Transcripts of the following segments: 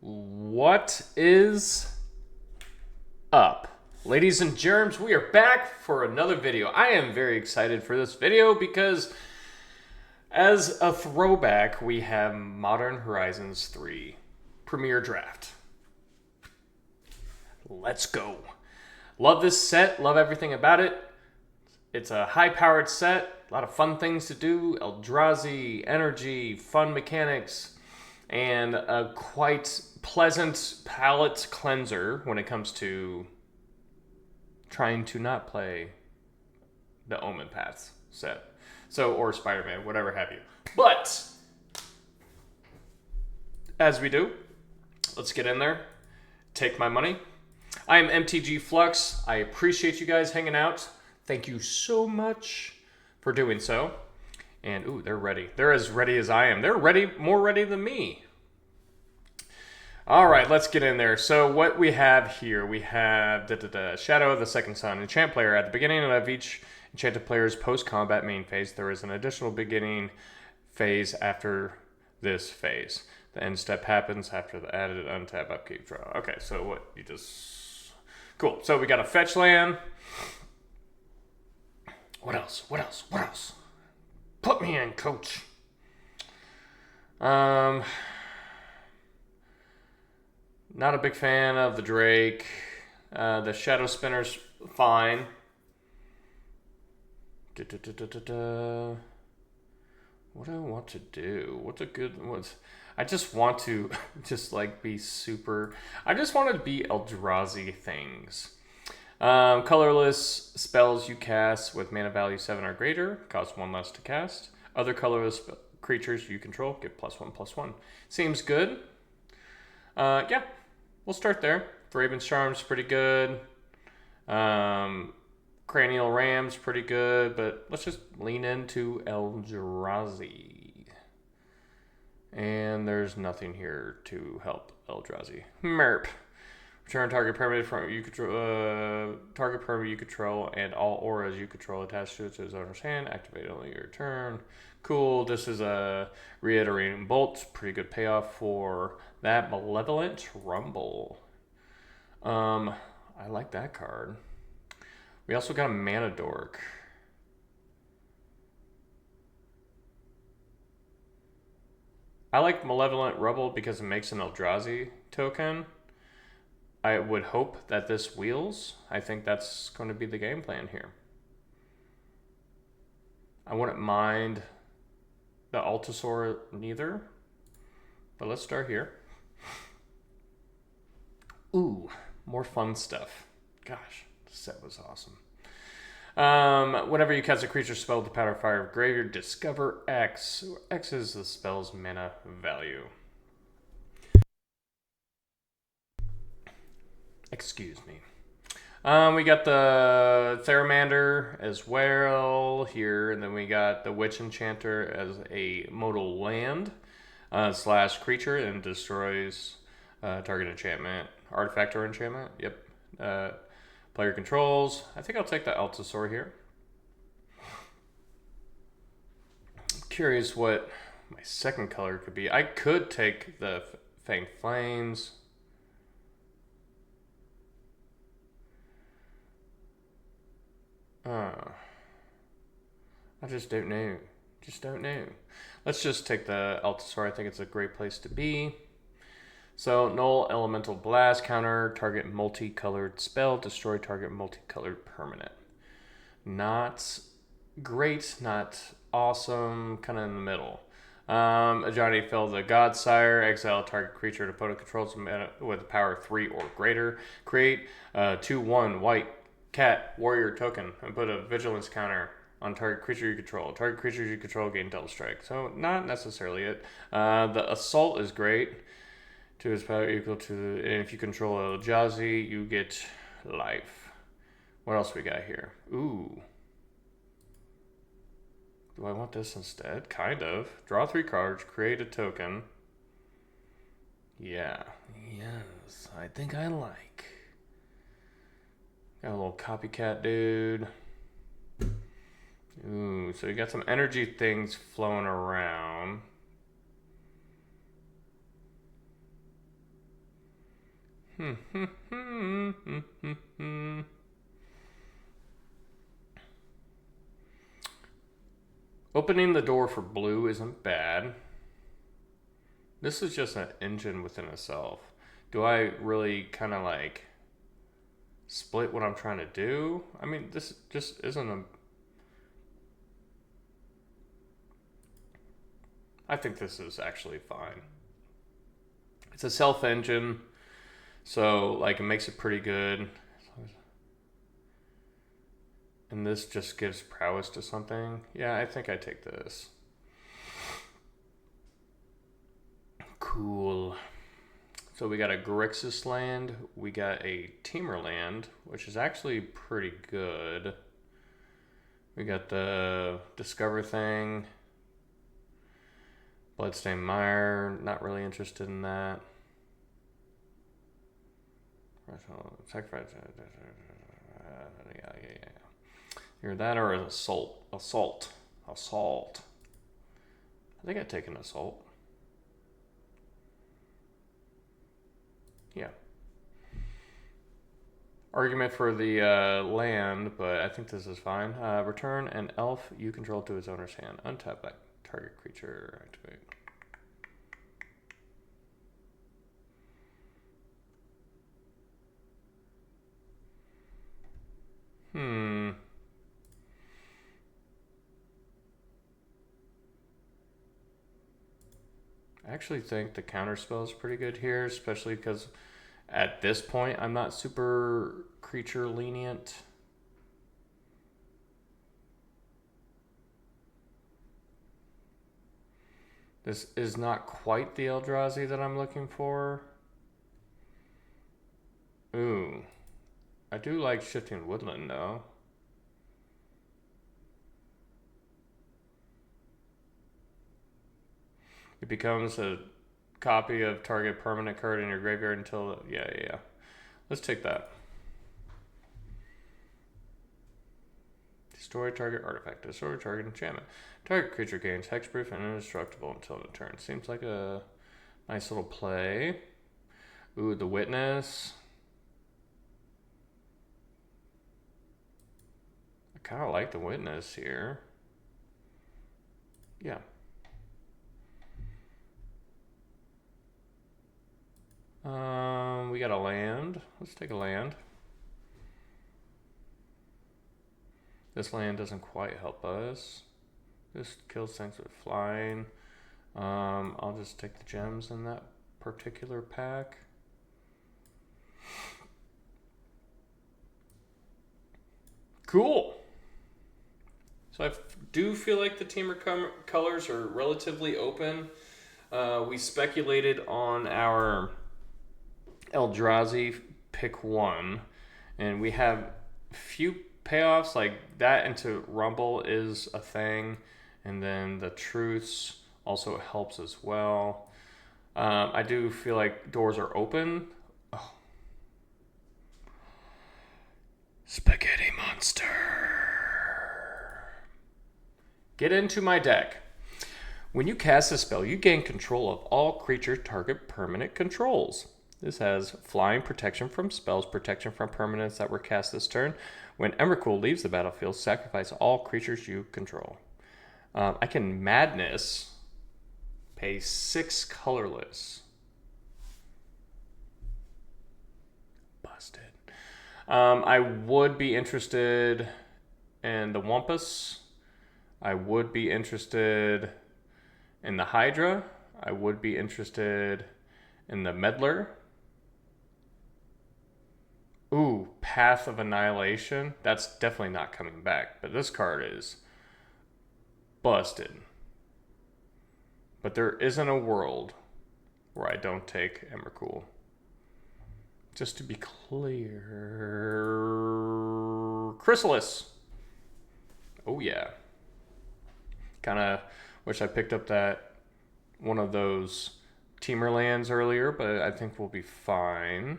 What is up? Ladies and germs, we are back for another video. I am very excited for this video because as a throwback, we have Modern Horizons 3 Premier Draft. Let's go. Love this set, love everything about it. It's a high-powered set, a lot of fun things to do, Eldrazi, energy, fun mechanics, and a quite pleasant palate cleanser when it comes to trying to not play the Omen Paths set. So, or Spider-Man, whatever have you. But, as we do, let's get in there, take my money. I am MTG Flux. I appreciate you guys hanging out. Thank you so much for doing so. And, ooh, they're ready. They're as ready as I am. They're ready, more ready than me. All right, let's get in there. So what we have here, we have Shadow of the Second Sun. Enchant player. At the beginning of each enchanted player's post-combat main phase, there is an additional beginning phase after this phase. The end step happens after the added untap upkeep draw. Okay, so what you just... Cool. So we got a fetch land. What else? What else? What else? Put me in, coach. Not a big fan of the Drake. The Shadow Spinner's fine. What do I want to do? What's a good... I just want to just like be super... I just want to be Eldrazi things. Colorless spells you cast with mana value 7 or greater cost 1 less to cast. Other colorless creatures you control get +1/+1. Seems good. Yeah, we'll start there. Raven's Charm's pretty good. Cranial Ram's pretty good, but let's just lean into Eldrazi. And there's nothing here to help Eldrazi. Merp. Return target permanent from you control, target permanent you control, and all auras you control attached to it to his owner's hand. Activate only your turn. Cool. This is a reiterating bolt. Pretty good payoff for that. Malevolent Rumble. I like that card. We also got a Mana Dork. I like Malevolent Rumble because it makes an Eldrazi token. I would hope that this wheels. I think that's going to be the game plan here. I wouldn't mind the Altasaur neither. But let's start here. Ooh, more fun stuff. Gosh, this set was awesome. Whenever you cast a creature spell with the power of fire of graveyard, discover X. X is the spell's mana value. Excuse me. We got the Theramander as well here, and then we got the Witch Enchanter as a modal land slash creature and destroys target enchantment, artifact or enchantment. Yep. Player controls. I think I'll take the Altasaur here. I'm curious what my second color could be. I could take the Fanged Flames. I just don't know. Just don't know. Let's just take the Altasaur. I think it's a great place to be. So, Null Elemental Blast, counter target multicolored spell, destroy target multicolored permanent. Not great, not awesome, kind of in the middle. Ajani Fell the Godsire, exile target creature to opponent controls with a power of 3 or greater. Create a 2/1 white cat warrior token and put a vigilance counter on target creature you control. Target creatures you control gain double strike. So not necessarily it. The assault is great. 2 is power equal to, and if you control a Eldrazi, you get life. What else we got here? Ooh. Do I want this instead? Kind of. Draw 3 cards, create a token. Yeah. Yes, I think I like. Got a little copycat dude. Ooh, so you got some energy things flowing around. Opening the door for blue isn't bad. This is just an engine within itself. Do I really kind of like split what I'm trying to do? I mean, this just isn't a... I think this is actually fine. It's a self engine, so like it makes it pretty good. And this just gives prowess to something. Yeah, I think I take this. Cool. So we got a Grixis land. We got a Teamer land, which is actually pretty good. We got the Discover thing. Bloodstained Mire. Not really interested in that. Sacrifice. Yeah. Either that or assault. Assault. I think I'd take an assault. Yeah. Argument for the land, but I think this is fine. Return an elf you control to its owner's hand. Untap that target creature. Activate. I actually think the counter spell is pretty good here, especially because at this point I'm not super creature lenient. This is not quite the Eldrazi that I'm looking for. Ooh. I do like Shifting Woodland though. It becomes a copy of target permanent card in your graveyard until... Yeah. Let's take that. Destroy target artifact. Destroy target enchantment. Target creature gains hexproof and indestructible until the turn. Seems like a nice little play. Ooh, the Witness. I kind of like the Witness here. Yeah. We got a land. Let's take a land. This land doesn't quite help us. This kills things with flying. I'll just take the gems in that particular pack. Cool. So I do feel like the Teamer colors are relatively open. We speculated on our Eldrazi pick one, and we have a few payoffs like that into Rumble is a thing, and then the Truths also helps as well. I do feel like doors are open. Oh. Spaghetti Monster. Get into my deck. When you cast a spell, you gain control of all creature target permanent controls. This has flying, protection from spells, protection from permanents that were cast this turn. When Emrakul leaves the battlefield, sacrifice all creatures you control. I can Madness, pay 6 colorless. Busted. I would be interested in the Wumpus. I would be interested in the Hydra. I would be interested in the Meddler. Ooh, Path of Annihilation. That's definitely not coming back, but this card is busted. But there isn't a world where I don't take Emrakul. Just to be clear... Chrysalis! Oh yeah. Kind of wish I picked up that one of those Teamer lands earlier, but I think we'll be fine.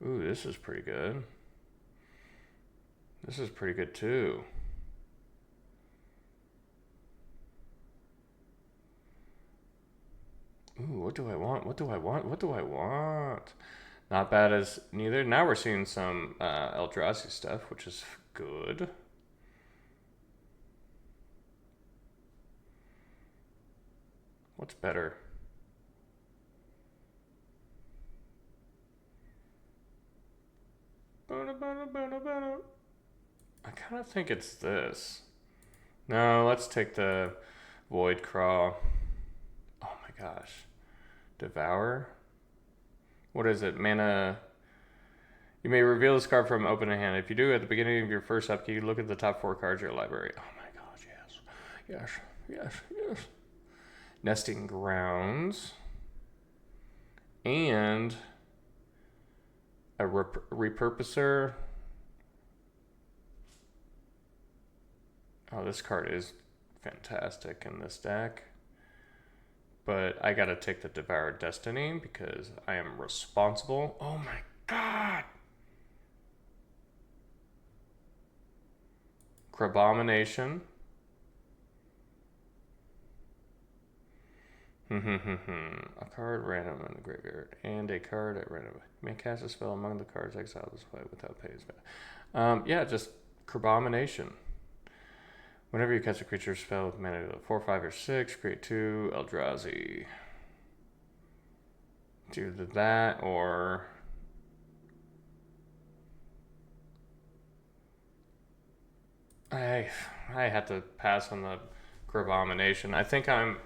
Ooh, this is pretty good. This is pretty good too. what do I want? What do I want? What do I want? Not bad as neither. Now we're seeing some Eldrazi stuff, which is good. What's better? I kind of think it's this. No, let's take the Void Crawl. Oh my gosh. Devour? What is it? Mana. You may reveal this card from open hand. If you do, at the beginning of your first upkeep, look at the top 4 cards of your library. Oh my gosh, yes. Yes, yes, yes. Nesting Grounds. And a repurposer. Oh, this card is fantastic in this deck. But I gotta take the Devour Destiny because I am responsible. Oh my god! Crabomination. A card random in the graveyard and a card at random. You may cast a spell among the cards exiled this way without paying spell. Yeah, just Crabomination. Whenever you cast a creature spell with mana 4, 5, or 6, create 2 Eldrazi. Do that or I have to pass on the Crabomination. I think I'm.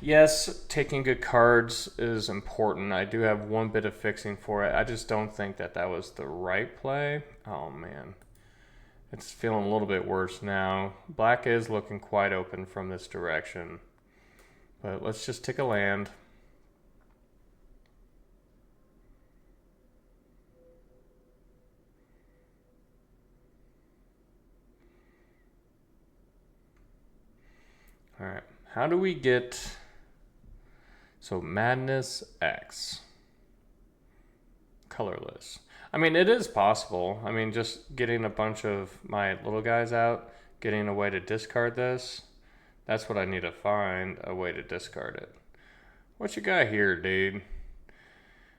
Yes, taking good cards is important. I do have one bit of fixing for it. I just don't think that that was the right play. Oh man. It's feeling a little bit worse now. Black is looking quite open from this direction. But let's just take a land. Alright, how do we get... So Madness X. Colorless. I mean, it is possible. I mean, just getting a bunch of my little guys out, getting a way to discard this, that's what I need to find, a way to discard it. What you got here, dude?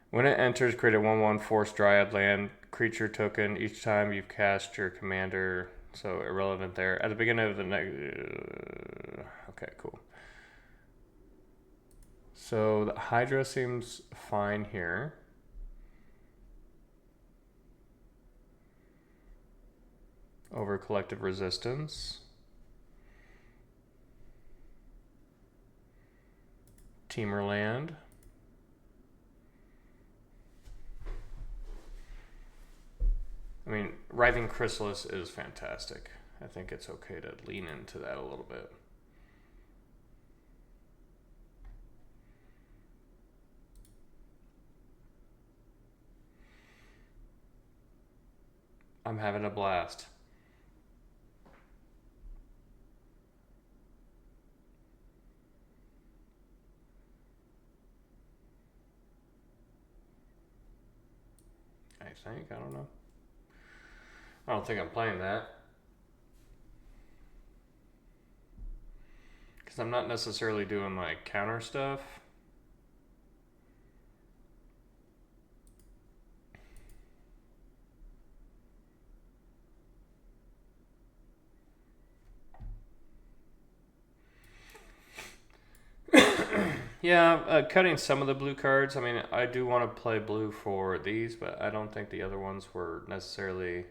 When it enters, create a 1/1 Force Dryad land creature token each time you've cast your commander. So irrelevant there. At the beginning of the next... okay, cool. So the Hydra seems fine here. Over Collective Resistance. Teamerland. I mean, Writhing Chrysalis is fantastic. I think it's okay to lean into that a little bit. I'm having a blast. I think, I don't know. I don't think I'm playing that. Because I'm not necessarily doing like counter stuff. Yeah, cutting some of the blue cards. I mean, I do want to play blue for these, but I don't think the other ones were necessarily...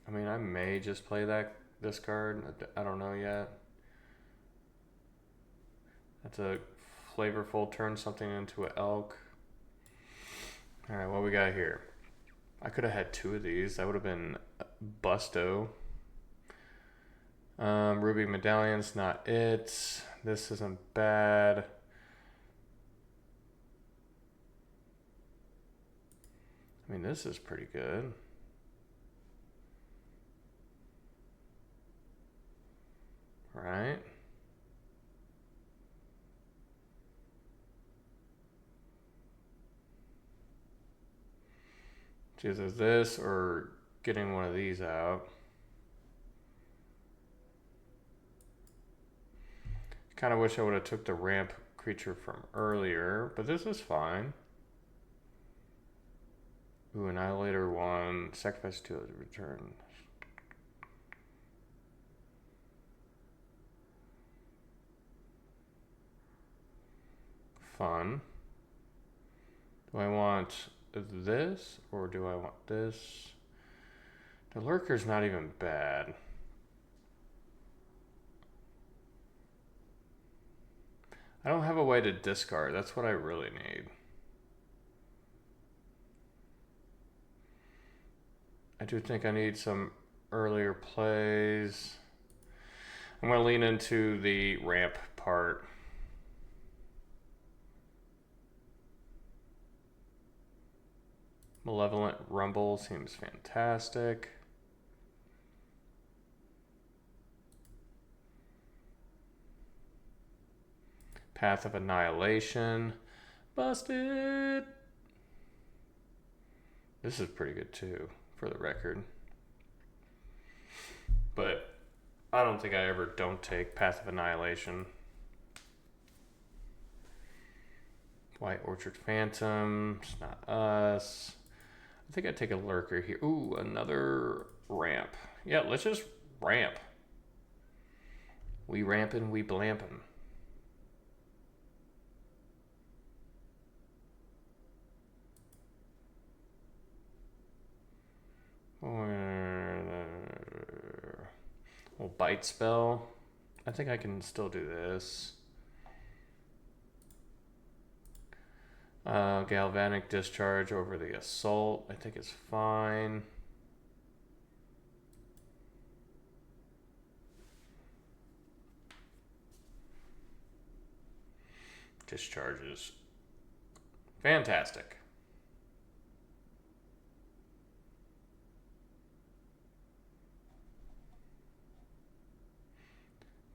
I mean, I may just play this card. I don't know yet. That's a flavorful, turn something into an elk. Alright, what we got here? I could have had 2 of these. That would have been busto. Ruby Medallion's not it. This isn't bad. I mean, this is pretty good. Right? It's either this or getting one of these out. Kind of wish I would have took the ramp creature from earlier, but this is fine. Ooh, Annihilator 1, sacrifice 2 as a return. Fun. Do I want this or do I want this? The Lurker's not even bad. I don't have a way to discard. That's what I really need. I do think I need some earlier plays. I'm going to lean into the ramp part. Malevolent Rumble seems fantastic. Path of Annihilation. Busted! This is pretty good too, for the record. But I don't think I ever don't take Path of Annihilation. White Orchard Phantom. It's not us. I think I'd take a Lurker here. Ooh, another ramp. Yeah, let's just ramp. We rampin', we blampin'. Well, bite spell. I think I can still do this. Galvanic discharge over the assault. I think it's fine. Discharges. Fantastic.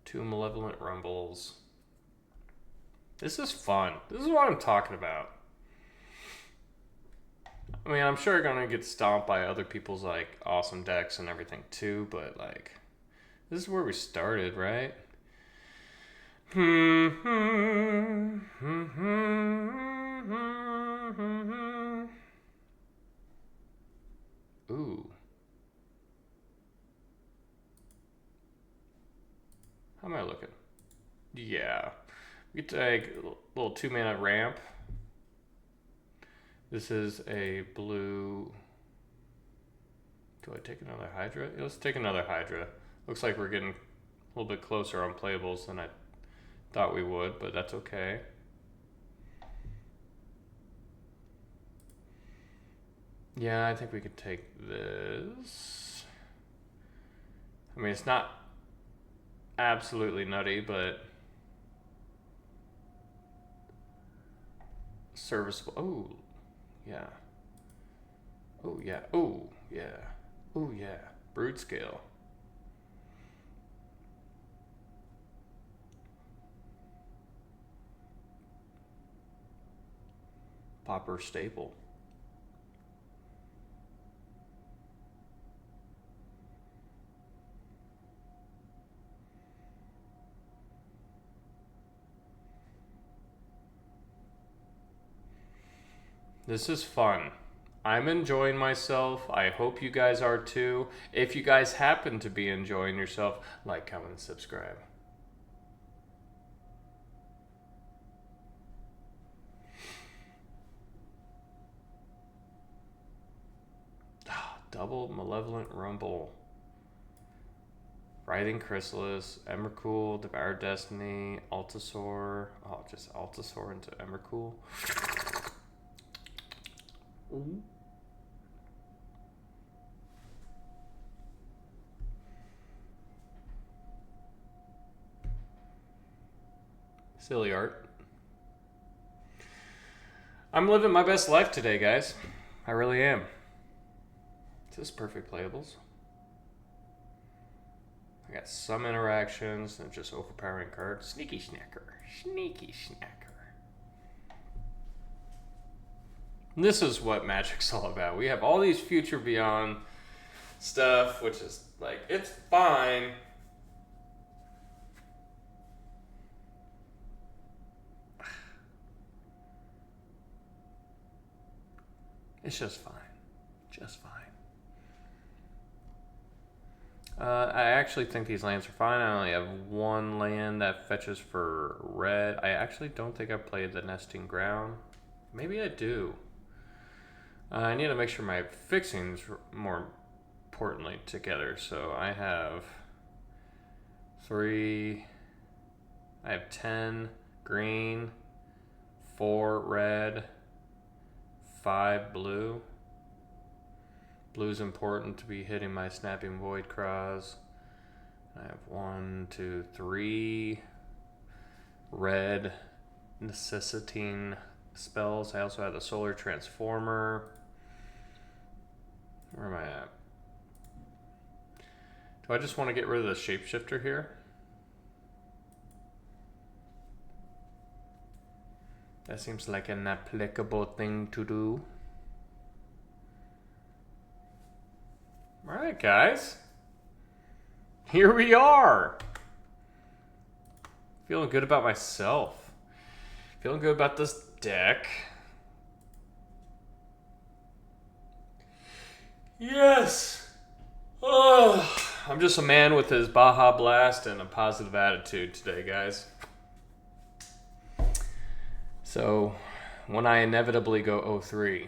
Two Malevolent Rumbles. This is fun. This is what I'm talking about. I mean, I'm sure I'm gonna get stomped by other people's like awesome decks and everything too, but like, this is where we started, right? Ooh. How am I looking? Yeah. We take a little 2-mana ramp. This is a blue. Do I take another Hydra? Yeah, let's take another Hydra. Looks like we're getting a little bit closer on playables than I thought we would, but that's okay. Yeah, I think we could take this. I mean, it's not absolutely nutty, but serviceable. Oh, yeah. Oh, yeah. Oh, yeah. Oh, yeah. Brood scale. Popper staple. This is fun. I'm enjoying myself. I hope you guys are too. If you guys happen to be enjoying yourself, like, comment, and subscribe. Double Malevolent Rumble. Writhing Chrysalis, Emrakul, Devoured Destiny, Altasaur. Oh, just Altasaur into Emrakul. Ooh. Silly art. I'm living my best life today, guys. I really am. Is this perfect playables? I got some interactions and just overpowering cards. Sneaky Snacker. Sneaky Snacker. And this is what Magic's all about. We have all these Future Beyond stuff, which is like, it's fine. It's just fine. Just fine. I actually think these lands are fine. I only have one land that fetches for red. I actually don't think I played the nesting ground. Maybe I do. I need to make sure my fixings, more importantly, together. So I have 3. I have 10 green, 4 red, 5 blue. Blue's important to be hitting my Snapping Void Craws. I have 1, 2, 3 red necessitating spells. I also have the Solar Transformer. Where am I at? Do I just want to get rid of the Shapeshifter here? That seems like an applicable thing to do. Alright, guys. Here we are. Feeling good about myself. Feeling good about this deck. Yes! Oh, I'm just a man with his Baja Blast and a positive attitude today, guys. So, when I inevitably go 0-3,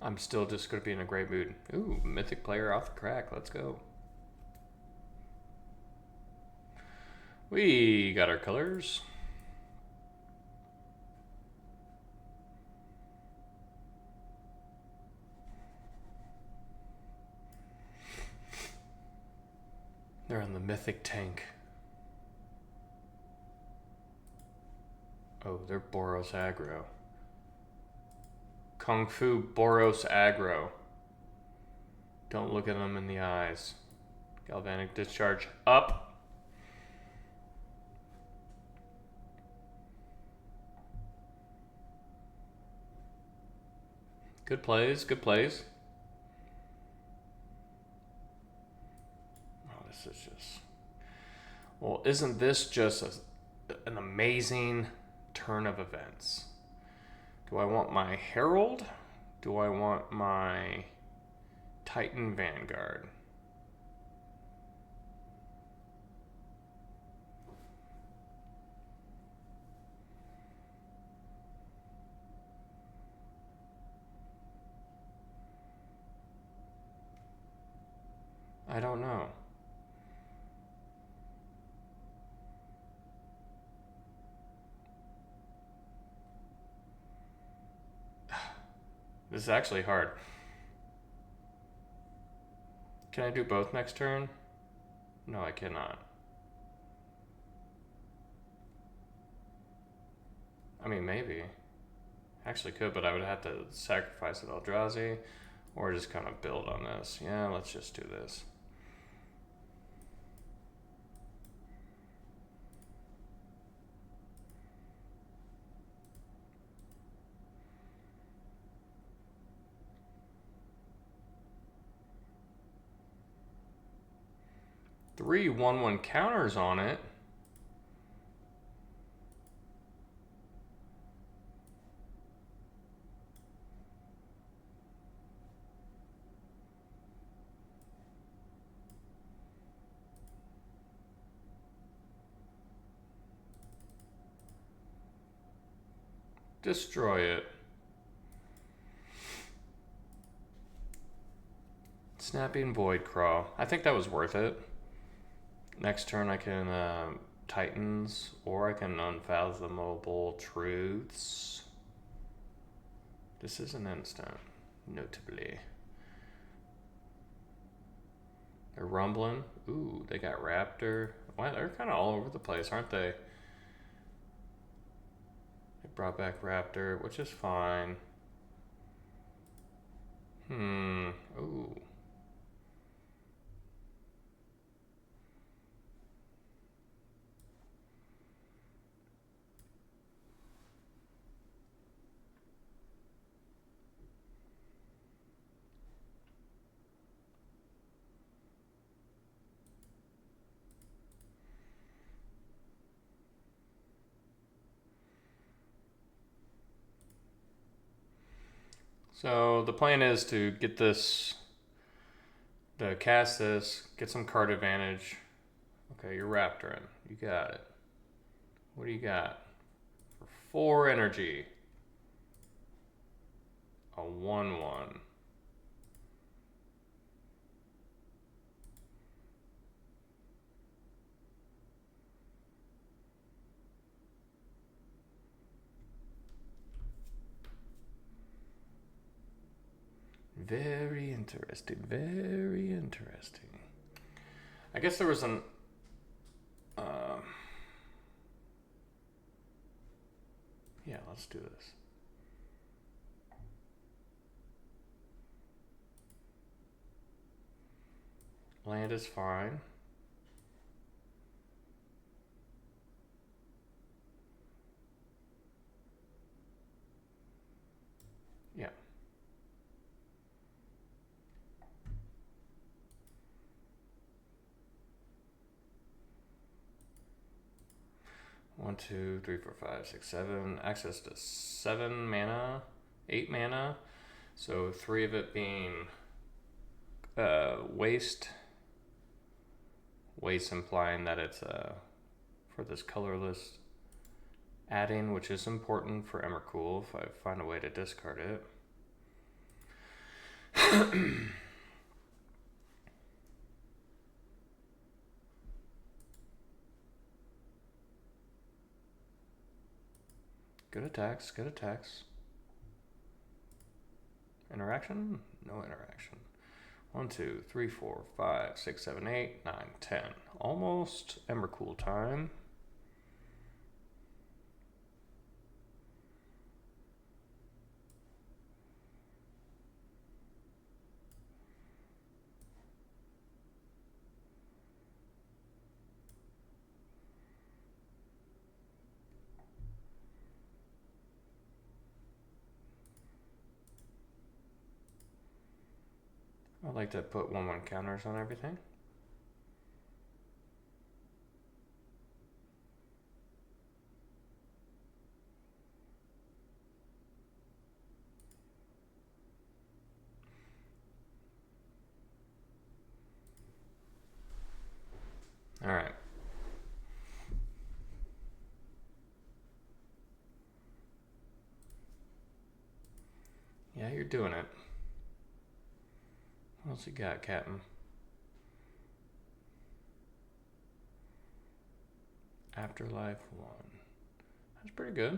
I'm still just going to be in a great mood. Ooh, Mythic player off the crack. Let's go. We got our colors. They're in the Mythic tank. Oh, they're Boros aggro. Kung Fu Boros aggro. Don't look at them in the eyes. Galvanic Discharge up. Good plays, good plays. Oh, this is just... Well, isn't this just an amazing turn of events? Do I want my Herald? Do I want my Titan Vanguard? I don't know. This is actually hard. Can I do both next turn? No, I cannot. I mean, maybe. Actually could, but I would have to sacrifice an Eldrazi or just kind of build on this. Yeah, let's just do this. Three 1/1 counters on it. Destroy it. Snapping Void Craw. I think that was worth it. Next turn I can Titans, or I can Unfathomable Truths. This is an instant, notably. They're rumbling. Ooh, they got Raptor. Wow, they're kind of all over the place, aren't they? They brought back Raptor, which is fine. Ooh. So the plan is to get this, to cast this, get some card advantage. Okay, you're Raptoring. You got it. What do you got? For 4 energy. A 1/1. Very interesting. Very interesting. I guess there was an. Yeah, let's do this. Land is fine. Yeah. One, two, three, four, five, six, 7. Access to 7 mana, 8 mana. So 3 of it being waste. Waste implying that it's for this colorless adding, which is important for Emrakul if I find a way to discard it. Good attacks, good attacks. Interaction? No interaction. 1, 2, 3, 4, 5, 6, 7, 8, 9, 10. Almost Emrakul time. I like to put 1/1 counters on everything. All right. Yeah, you're doing it. What else you got, Captain? Afterlife 1. That's pretty good.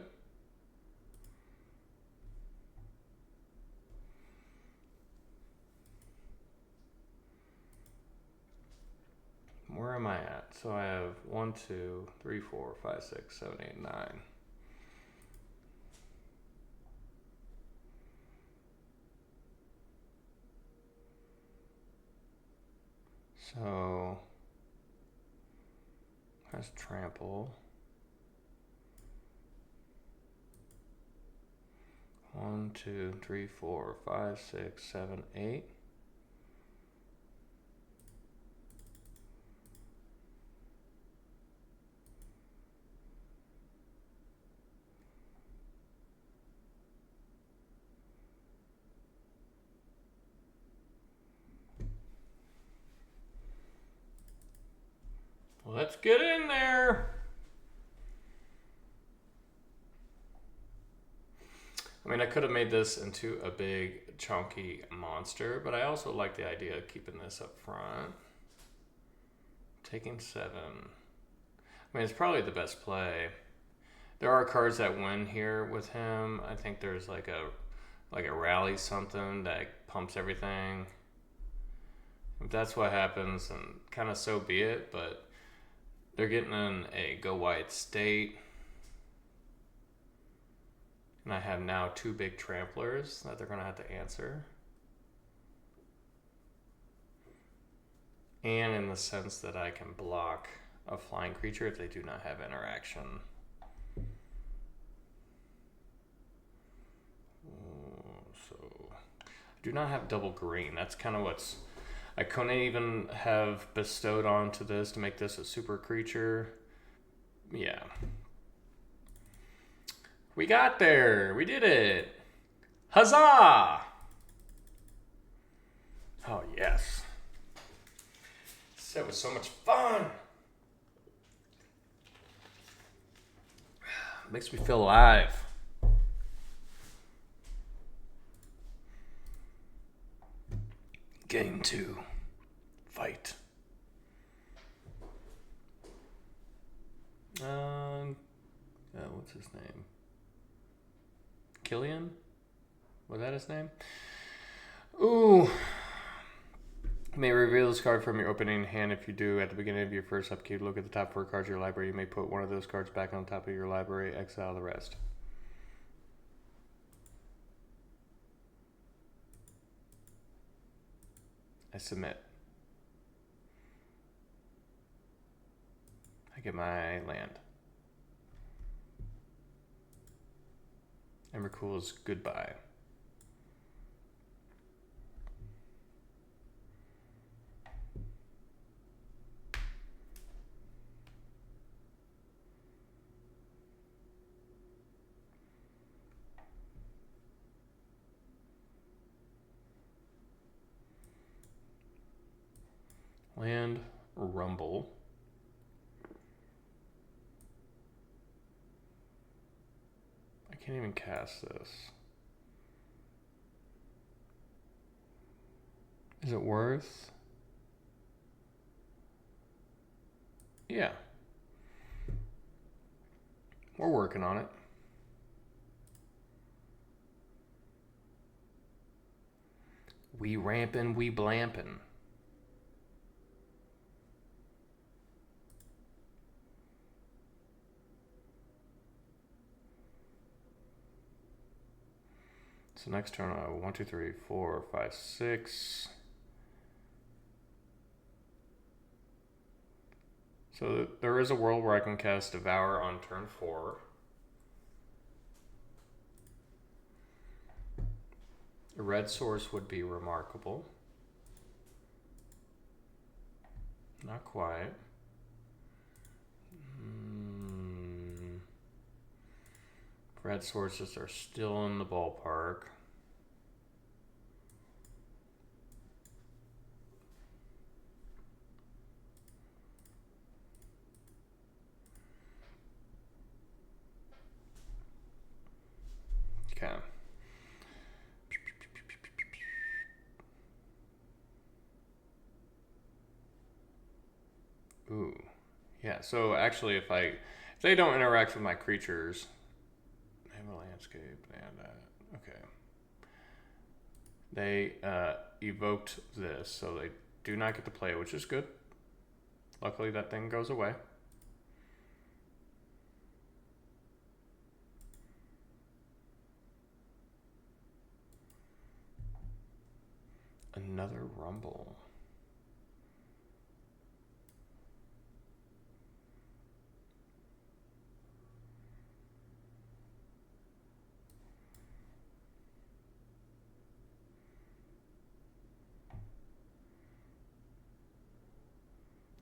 Where am I at? So I have 1, 2, 3, 4, 5, 6, 7, 8, 9. So that's trample. 1, 2, 3, 4, 5, 6, 7, 8. Let's get in there. I mean, I could have made this into a big, chunky monster, but I also like the idea of keeping this up front. Taking 7. I mean, it's probably the best play. There are cards that win here with him. I think there's like a rally something that pumps everything. If that's what happens, then kind of so be it, but they're getting in a go white state. And I have now 2 big tramplers that they're going to have to answer. And in the sense that I can block a flying creature if they do not have interaction. So I do not have double green. That's kind of what's... I couldn't even have bestowed onto this to make this a super creature. Yeah. We got there. We did it. Huzzah! Oh, yes. This set was so much fun. Makes me feel alive. Game 2. Fight. What's his name? Killian? Was that his name? Ooh. You may reveal this card from your opening hand. If you do, at the beginning of your first upkeep, look at the top 4 cards of your library. You may put one of those cards back on top of your library, exile the rest. I submit. I get my land. Emrakul's goodbye. Land Rumble. I can't even cast this. Is it worth? Yeah. We're working on it. We rampin', we blampin'. So next turn, 1, 2, 3, 4, 5, 6. So there is a world where I can cast Devour on turn 4. A red source would be remarkable. Not quite. Red sources are still in the ballpark. Okay. Ooh. Yeah, so actually if they don't interact with my creatures, they have a landscape, and okay. They evoked this, so they do not get to play, which is good. Luckily that thing goes away. Another Rumble.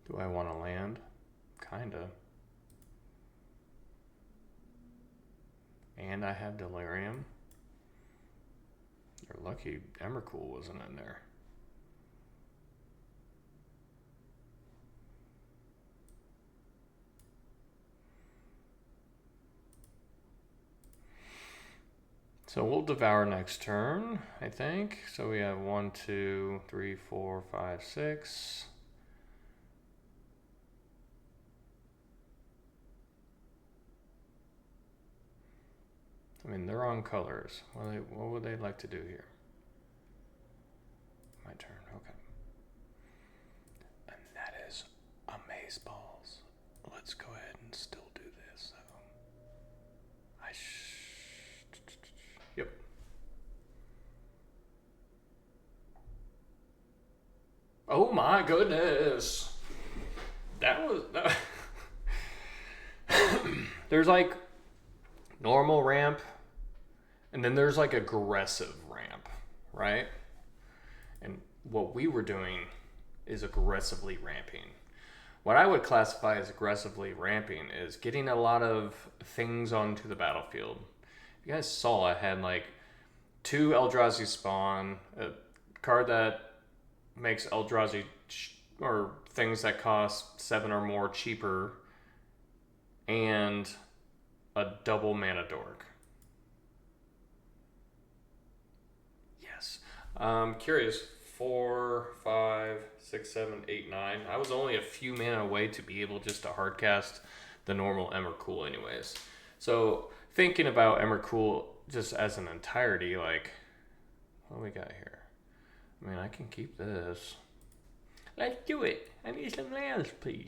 Do I want to land? Kinda. And I have Delirium. You're lucky Emrakul wasn't in there. So we'll Devour next turn, I think. So we have 1, 2, 3, 4, 5, 6. I mean, they're on colors. What would they like to do here? My turn, okay. And that is amazeballs. Let's go ahead and still do this, though. Yep. Oh my goodness. That was... There's like normal ramp, and then there's like aggressive ramp, right? And what we were doing is aggressively ramping. What I would classify as aggressively ramping is getting a lot of things onto the battlefield. You guys saw I had like 2 Eldrazi spawn, a card that makes Eldrazi or things that cost 7 or more cheaper, and a double mana dork. Yes. Curious. 4, 5, 6, 7, 8, 9. I was only a few mana away to be able just to hardcast the normal Emrakul anyways. So thinking about Emrakul just as an entirety, like, what do we got here? I mean, I can keep this. Let's do it. I need some lands, please.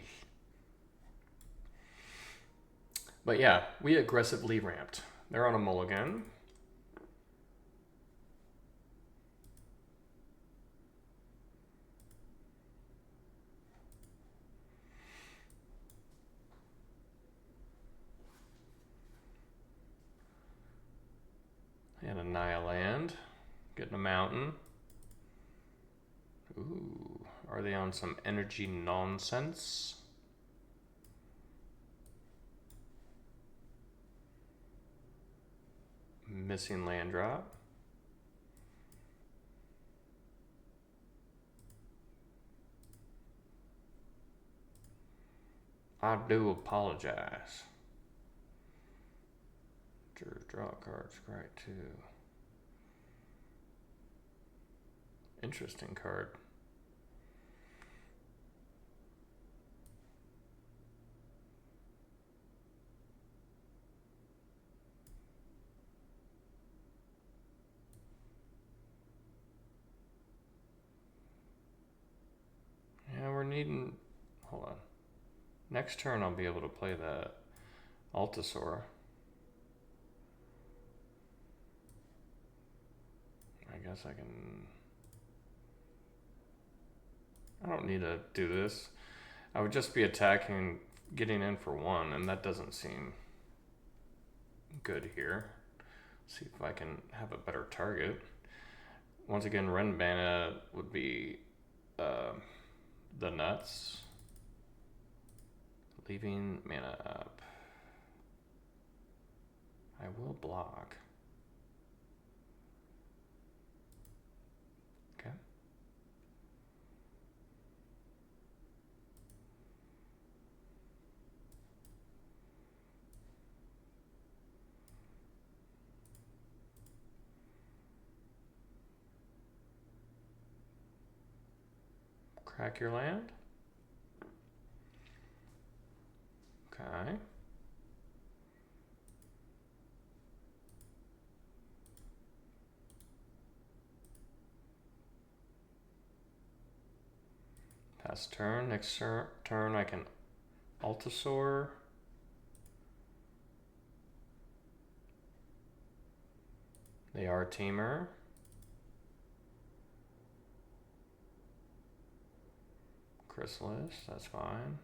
But yeah, we aggressively ramped. They're on a mulligan. And a Nile land. Getting a mountain. Ooh, are they on some energy nonsense? Missing land drop. I do apologize. Draw cards, right too. Interesting card. Yeah, we're needing. Hold on. Next turn, I'll be able to play that Altasaur. I guess I can. I don't need to do this. I would just be attacking, getting in for 1, and that doesn't seem good here. See if I can have a better target. Once again, Renbana would be the nuts. Leaving mana up. I will block. Okay. Crack your land. Okay. Pass turn. Next turn I can Altasaur. They are a teamer. Chrysalis, that's fine.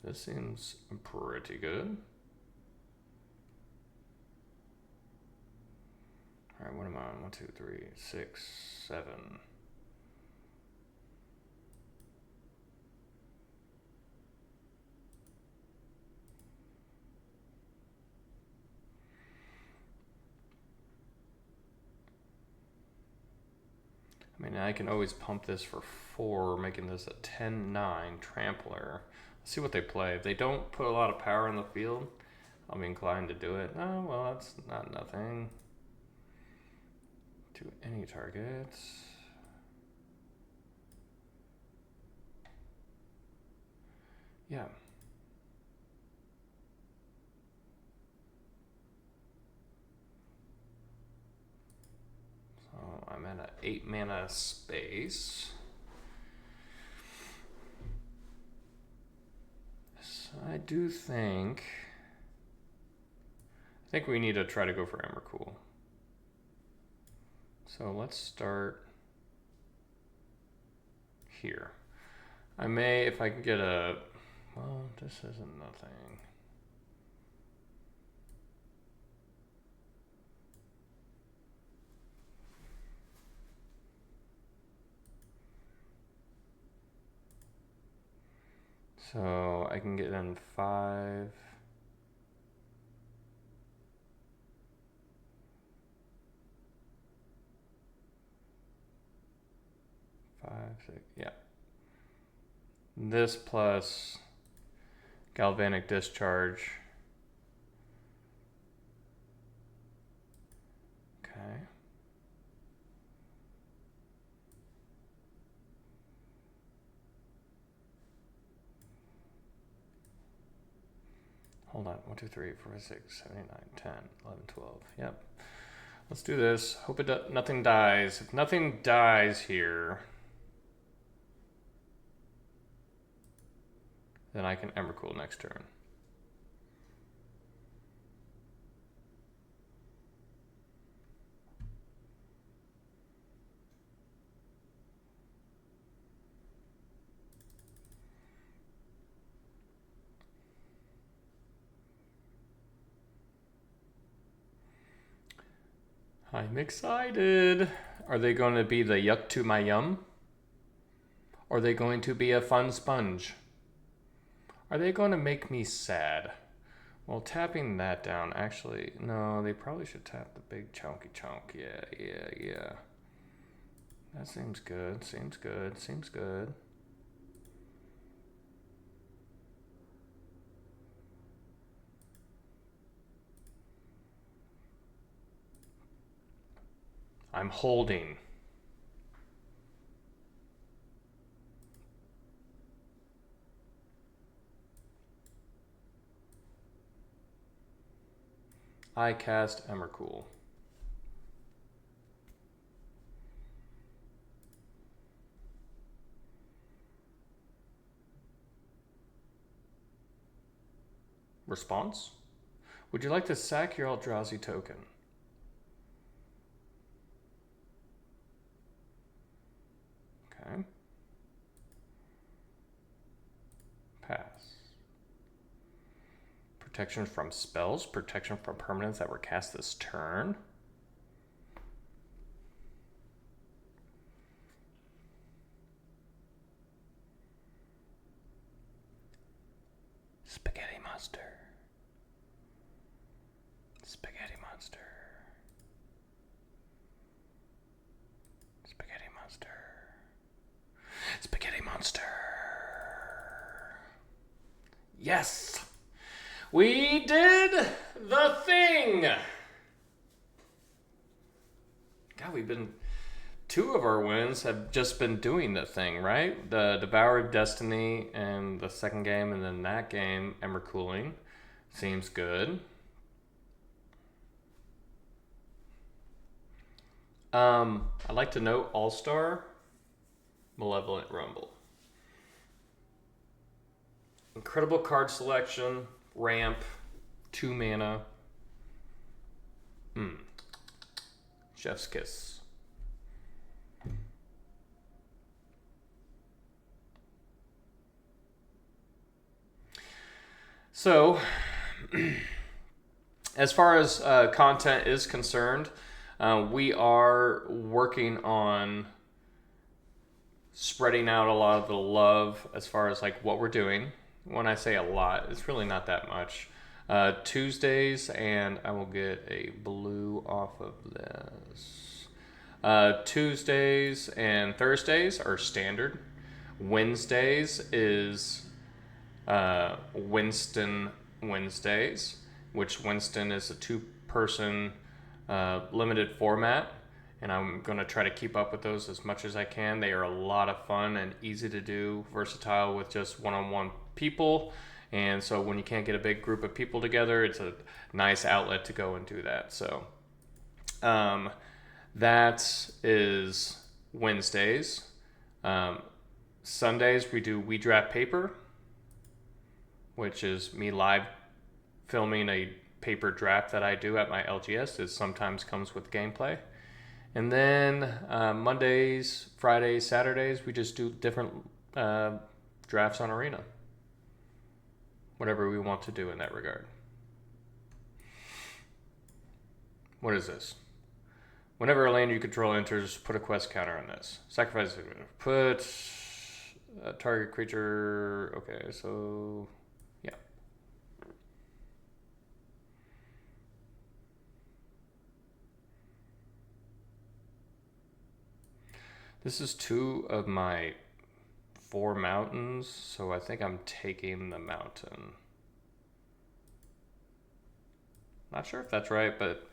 This seems pretty good. Alright, what am I on? 1, 2, 3, 6, 7. I mean, I can always pump this for 4, making this a 10-9 trampler. Let's see what they play. If they don't put a lot of power in the field, I'll be inclined to do it. Oh, well, that's not nothing. To any targets. Yeah. So I'm at an 8 mana space. So I do think we need to try to go for Emrakul. So let's start here. I may, if I can get a, well, this isn't nothing. So I can get in 5. 5, 6, yeah. This plus galvanic discharge. Okay. Hold on. 1, 2, 3, 4, 5, 6, 7, 8, 9, 10, 11, 12. Yep. Let's do this. Hope nothing dies. If nothing dies here, then I can Emrakul next turn. I'm excited. Are they going to be the yuck to my yum? Are they going to be a fun sponge? Are they going to make me sad? Well, tapping that down, actually, no, they probably should tap the big chunky chunk. Yeah. That seems good, seems good. I'm holding. I cast Emrakul. Response? Would you like to sack your Eldrazi token? Okay. Pass. Protection from spells, protection from permanents that were cast this turn. Spaghetti monster. Spaghetti monster. Spaghetti monster. Spaghetti monster. Yes! We did the thing! God, we've been... 2 of our wins have just been doing the thing, right? The Devour of Destiny and the second game, and then that game, Emrakul. Seems good. I'd like to note All-Star, Malevolent Rumble. Incredible card selection, ramp, 2 mana. Chef's kiss. So, as far as content is concerned, we are working on spreading out a lot of the love as far as like what we're doing. When I say a lot, it's really not that much. Tuesdays, and I will get a blue off of this. Tuesdays and Thursdays are standard. Wednesdays is Winston Wednesdays, which Winston is a 2-person limited format, and I'm going to try to keep up with those as much as I can. They are a lot of fun and easy to do, versatile with just one-on-one people, and so when you can't get a big group of people together, it's a nice outlet to go and do that. So that is Wednesdays. Sundays we do We Draft Paper, which is me live filming a paper draft that I do at my LGS. It sometimes comes with gameplay. And then Mondays, Fridays, Saturdays, we just do different drafts on Arena. Whatever we want to do in that regard. What is this? Whenever a land you control enters, put a quest counter on this. Sacrifice. Put target creature. Okay, so yeah. This is 2 of my 4 mountains, so I think I'm taking the mountain. Not sure if that's right, but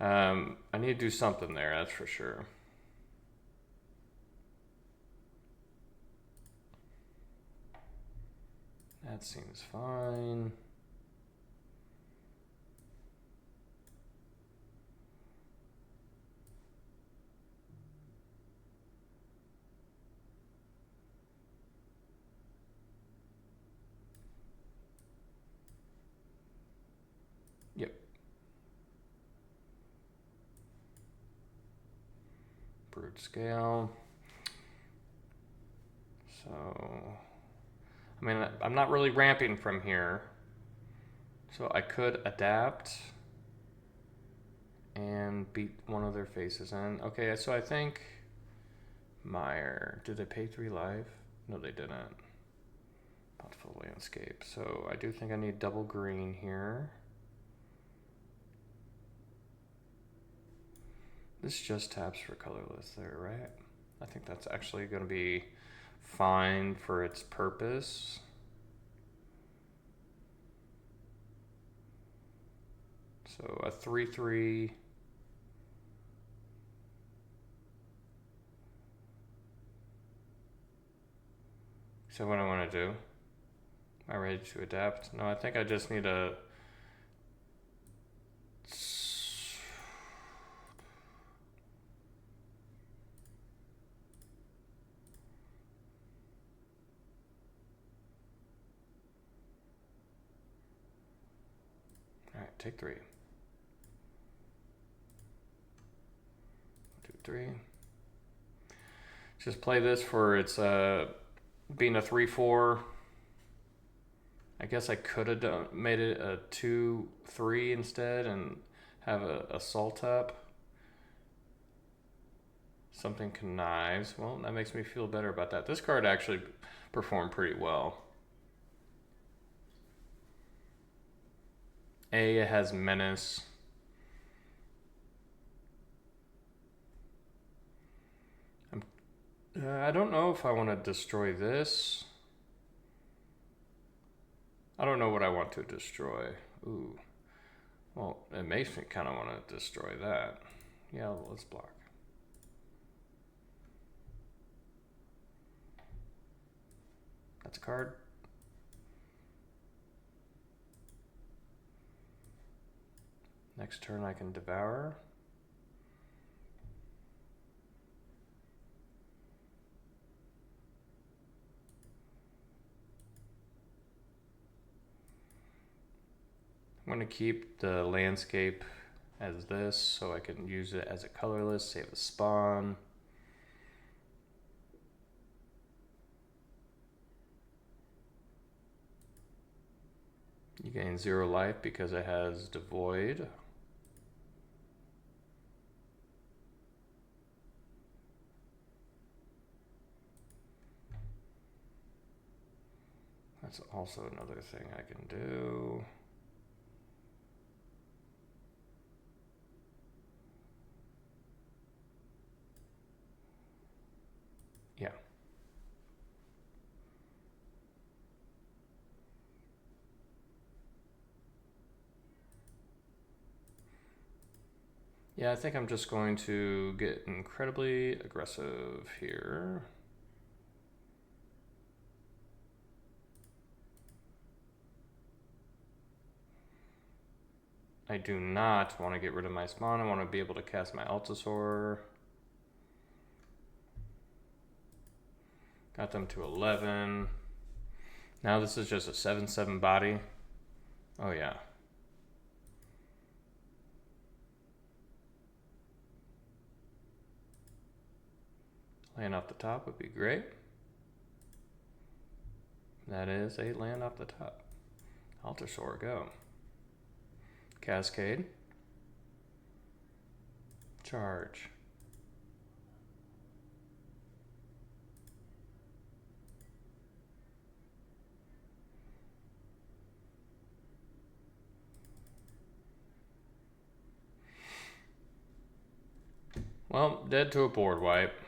I need to do something there, that's for sure. That seems fine. Yep. Brood scale. So, I mean, I'm not really ramping from here. So I could adapt and beat one of their faces in. Okay, so I think Meyer. Did they pay 3 life? No, they didn't. Bountiful landscape. So I do think I need double green here. This just taps for colorless there, right? I think that's actually going to be fine for its purpose. So a 3/3. So what I want to do? Am I ready to adapt? No, I think I just need a... Alright, take 3. 2, 3. Just play this for its being a 3/4. I guess I could have made it a 2/3 instead and have a assault up. Something connives. Well, that makes me feel better about that. This card actually performed pretty well. It has menace. I don't know if I want to destroy this. I don't know what I want to destroy. Ooh. Well, it makes me kind of want to destroy that. Yeah, let's block. That's a card. Next turn I can devour. I'm going to keep the landscape as this so I can use it as a colorless, save a spawn. You gain 0 life because it has Devoid. That's also another thing I can do. Yeah. Yeah, I think I'm just going to get incredibly aggressive here. I do not want to get rid of my spawn. I want to be able to cast my Altasaur. Got them to 11. Now this is just a 7/7 body. Oh yeah. Land off the top would be great. That is a land off the top. Altasaur, go. Cascade. Charge. Well, dead to a board wipe.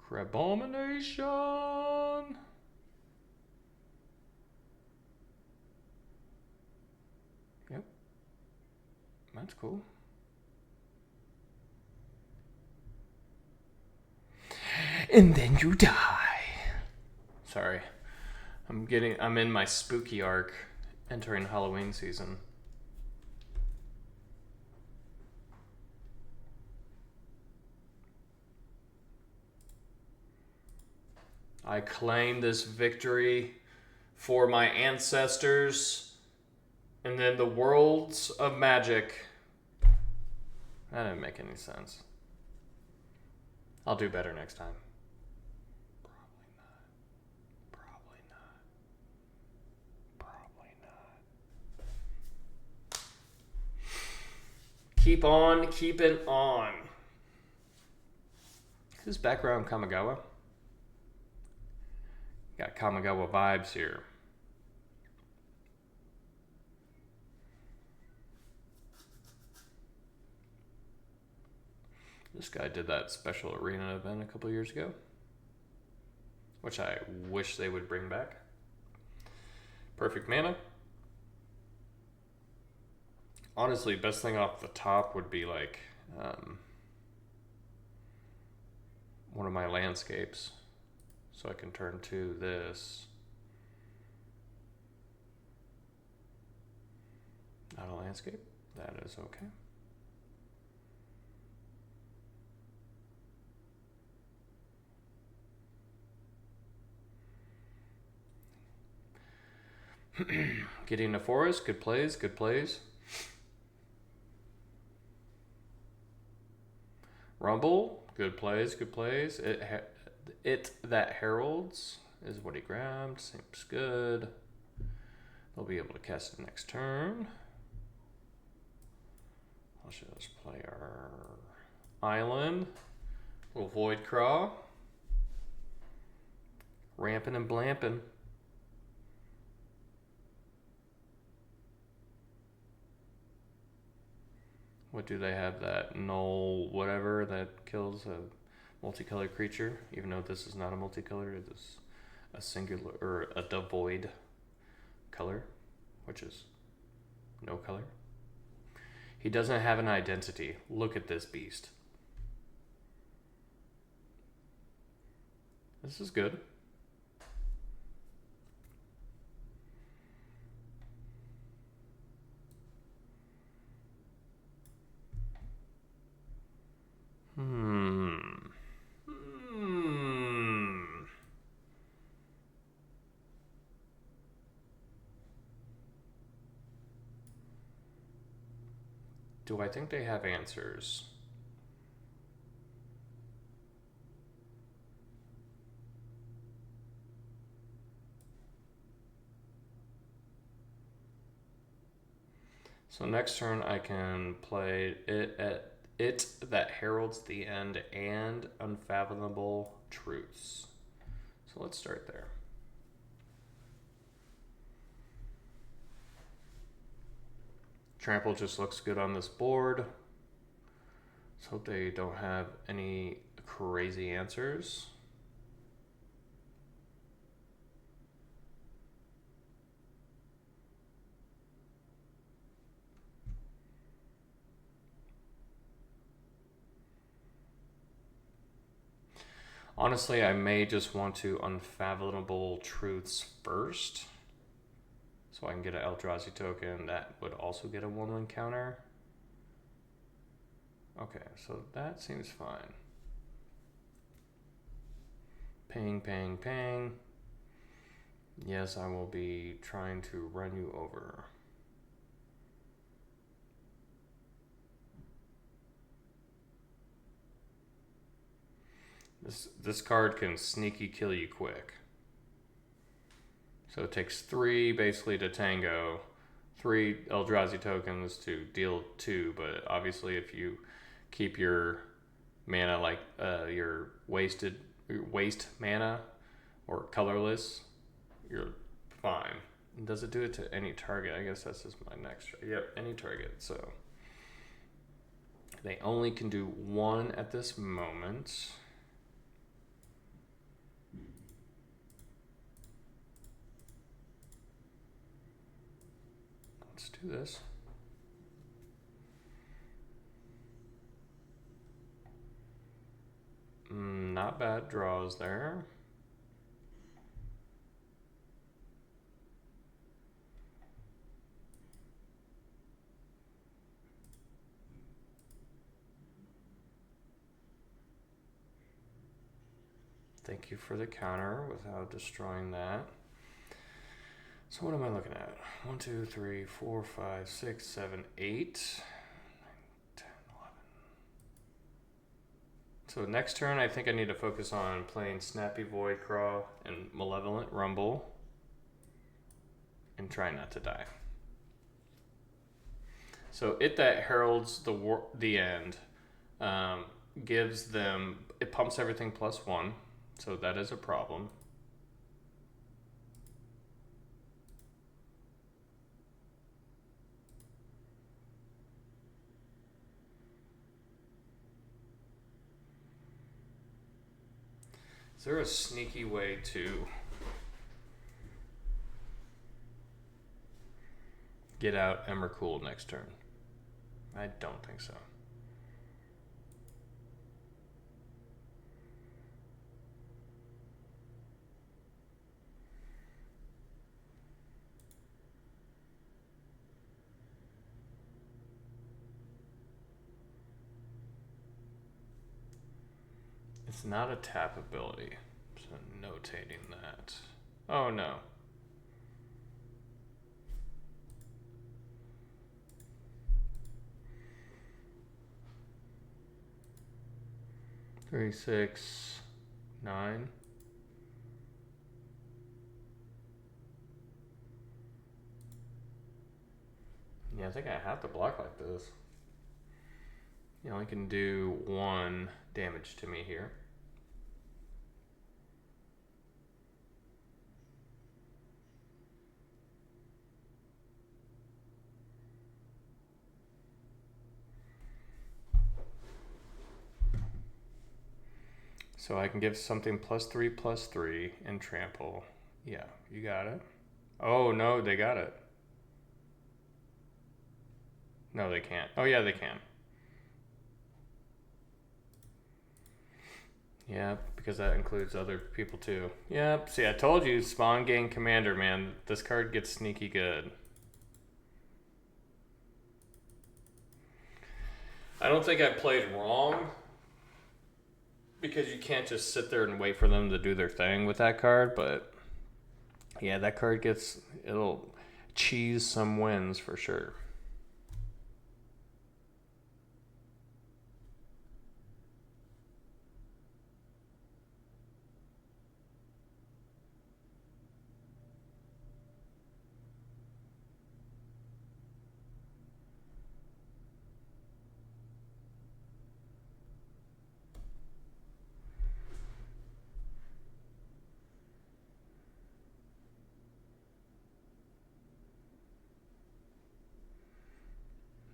Crabomination. Yep. That's cool. And then you die. Sorry. I'm in my spooky arc entering Halloween season. I claim this victory for my ancestors and then the worlds of magic. That didn't make any sense. I'll do better next time. Probably not. Keep on keeping on. Is this background Kamigawa? Got Kamigawa vibes here. This guy did that special arena event a couple years ago, which I wish they would bring back. Perfect mana. Honestly, best thing off the top would be like one of my landscapes. So I can turn to this. Not a landscape. That is okay. Getting a forest. Good plays. Good plays. Rumble. Good plays. Good plays. It that heralds is what he grabbed. Seems good. They'll be able to cast it next turn. Let's just play our island. Little Void Craw. Ramping and blamping. What do they have? That null whatever that kills a multicolored creature, even though this is not a multicolored, it is a singular or a devoid color, which is no color. He doesn't have an identity. Look at this beast. This is good. Do I think they have answers? So next turn I can play it that heralds the end and unfathomable truths. So let's start there. Trample just looks good on this board. Let's hope they don't have any crazy answers. Honestly, I may just want to unfathomable truths first. So I can get an Eldrazi token that would also get a 1/1 counter. Okay, so that seems fine. Ping, ping, ping. Yes, I will be trying to run you over. This card can sneaky kill you quick. So it takes 3 basically to tango, 3 Eldrazi tokens to deal 2, but obviously if you keep your mana like your waste mana or colorless, you're fine. Does it do it to any target? I guess that's just my next. Yep, any target. So they only can do one at this moment. Let's do this. Not bad draws there. Thank you for the counter without destroying that. So what am I looking at? 1, 2, 3, 4, 5, 6, 7, 8, 10, 11. So next turn, I think I need to focus on playing Snappy Voidcraw and Malevolent Rumble and try not to die. So it that heralds the end gives them, it pumps everything +1, so that is a problem. Is there a sneaky way to get out Emrakul next turn? I don't think so. It's not a tap ability, so notating that. Oh no. Three, 6, 9. Yeah, I think I have to block like this. You only can do 1 damage to me here. So I can give something +3/+3 and trample. Yeah, you got it. Oh no, they got it. No, they can't. Oh yeah, they can. Yeah, because that includes other people too. Yep, see, I told you, Spawn Gang Commander, man. This card gets sneaky good. I don't think I played wrong, because you can't just sit there and wait for them to do their thing with that card, but yeah, that card it'll cheese some wins for sure.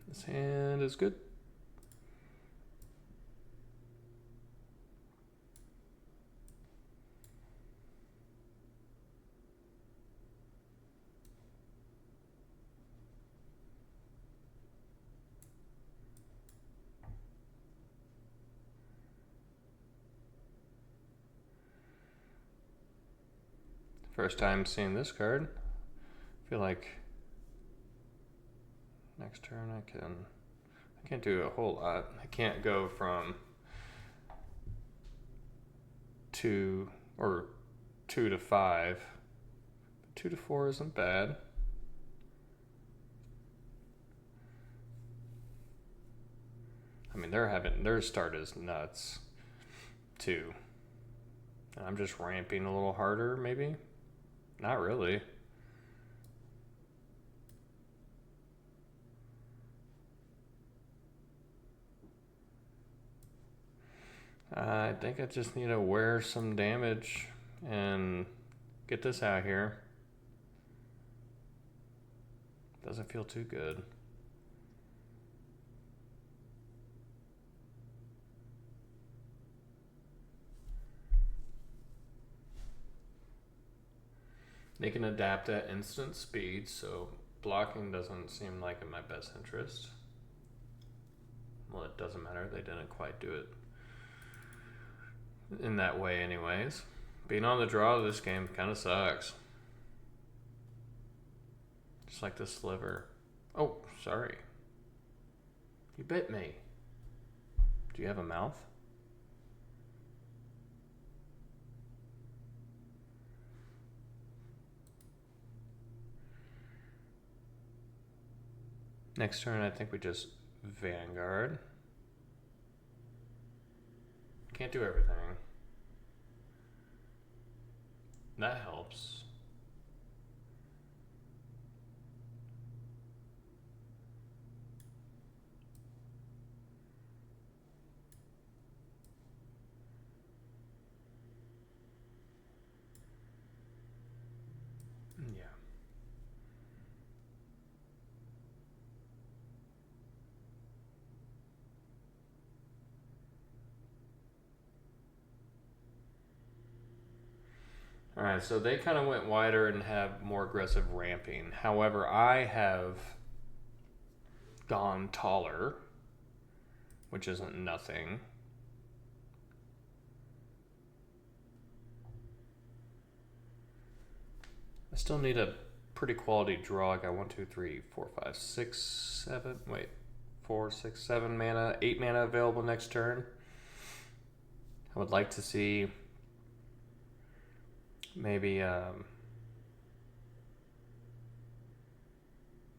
This hand is good. First time seeing this card. I feel like next turn I can't do a whole lot. I can't go from 2 to 5. 2 to 4 isn't bad. I mean, their start is nuts too. And I'm just ramping a little harder, maybe. Not really. I think I just need to wear some damage and get this out here. Doesn't feel too good. They can adapt at instant speed, so blocking doesn't seem like in my best interest. Well, it doesn't matter. They didn't quite do it in that way anyways. Being on the draw of this game kind of sucks. Just like the sliver. Oh, sorry. You bit me. Do you have a mouth? Next turn, I think we just Vanguard. Can't do everything. That helps. Yeah. All right, so they kind of went wider and have more aggressive ramping. However, I have gone taller, which isn't nothing. I still need a pretty quality draw. I got 1, 2, 3, 4, 5, 6, 7. Wait, 4, 6, 7 mana, 8 mana available next turn. I would like to see maybe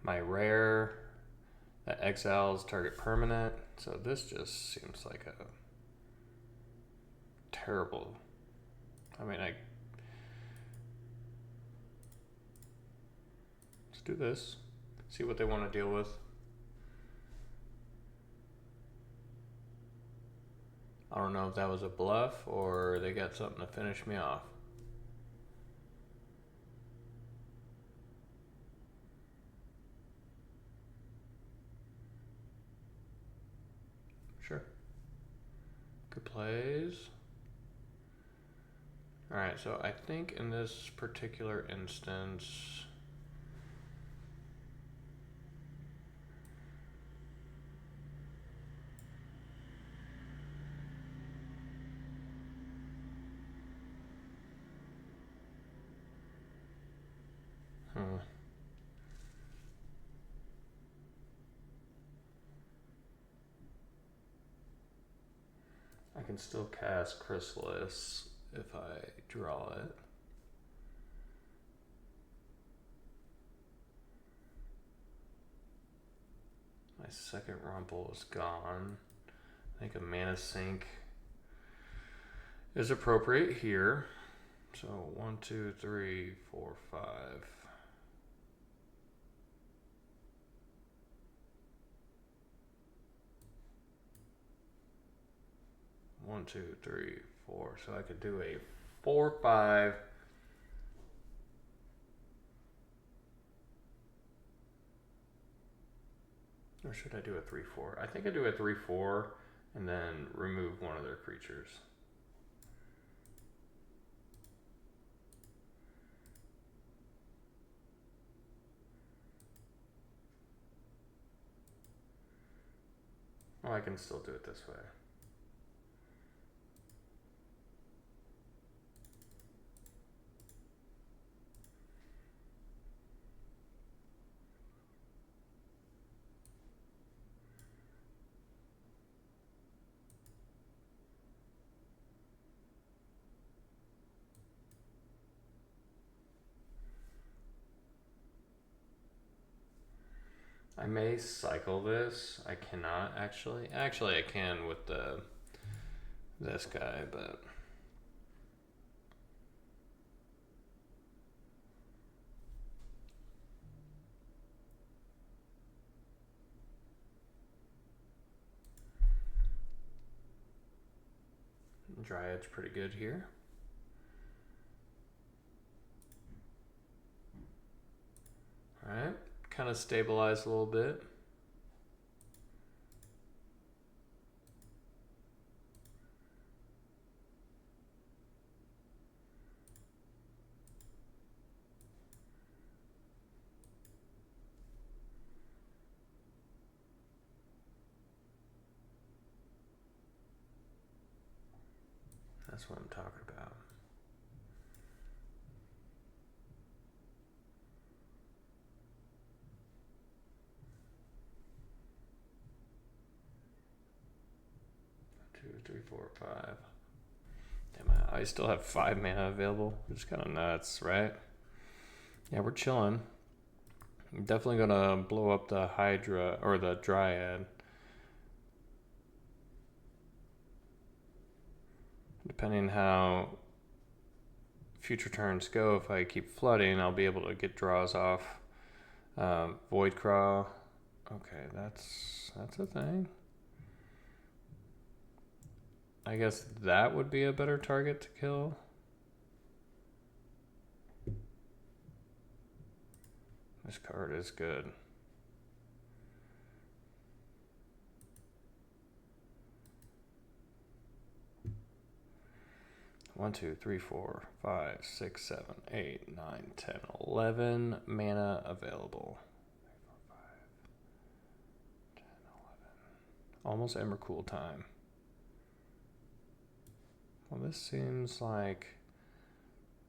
my rare that exiles target permanent. So this just seems like a terrible. I mean, let's do this. See what they want to deal with. I don't know if that was a bluff or they got something to finish me off. Sure. Good plays. Alright, so I think in this particular instance, I can still cast Chrysalis if I draw it. My second Rumple is gone. I think a mana sink is appropriate here. So 1, 2, 3, 4, 5. 1, 2, 3, 4. So I could do a 4, 5. Or should I do a 3, 4? I think I do a 3, 4 and then remove one of their creatures. Oh, I can still do it this way. I may cycle this. I cannot actually. Actually, I can with this guy, but Dryad's pretty good here. All right, kind of stabilize a little bit. That's what I'm talking about. Two, three, four, five. Damn, I still have 5 mana available. It's kind of nuts, right? Yeah, we're chilling. I'm definitely gonna blow up the Hydra or the Dryad. Depending how future turns go, if I keep flooding, I'll be able to get draws off. Void Craw. Okay, that's a thing. I guess that would be a better target to kill. This card is good. One, two, three, four, 5, 6, 7, 8, 9, 10, 11 mana available. 3, 4, 5, 10, 11. Almost Emrakul time. Well, this seems like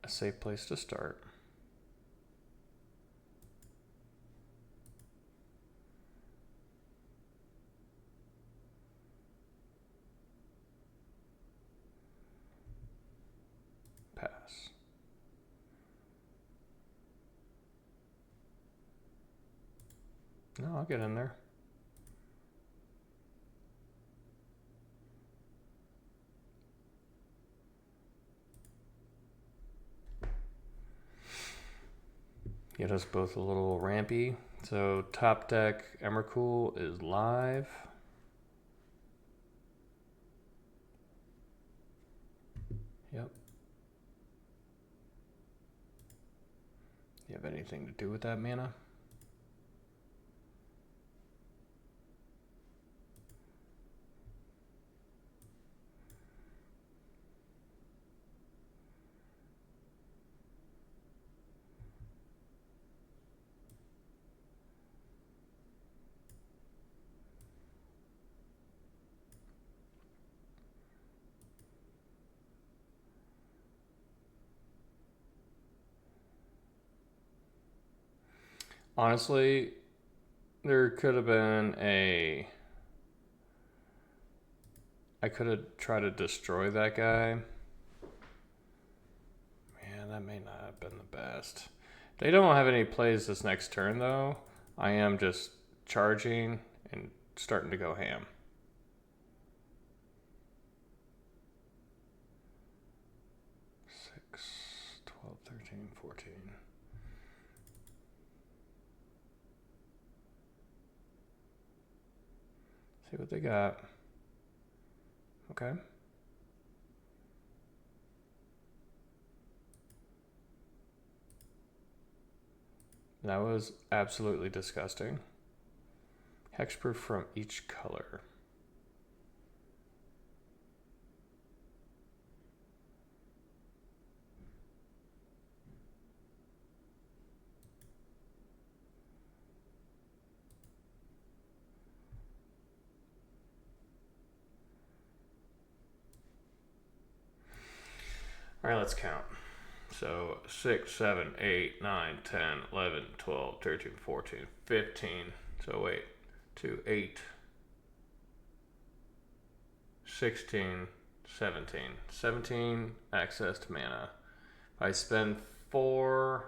a safe place to start. Pass. No, I'll get in there. Get us both a little rampy. So top deck Emrakul is live. Yep. You have anything to do with that mana? Honestly, there could have been a... I could have tried to destroy that guy. Man, that may not have been the best. They don't have any plays this next turn, though. I am just charging and starting to go ham. Six, 12, 13, 14. See what they got. Okay. That was absolutely disgusting. Hexproof from each color. All right, let's count. So 6, 7, 8, 9, 10, 11, 12, 13, 14, 15. So wait, 2, 8, 16, 17. 17 access to mana. If I spend 4,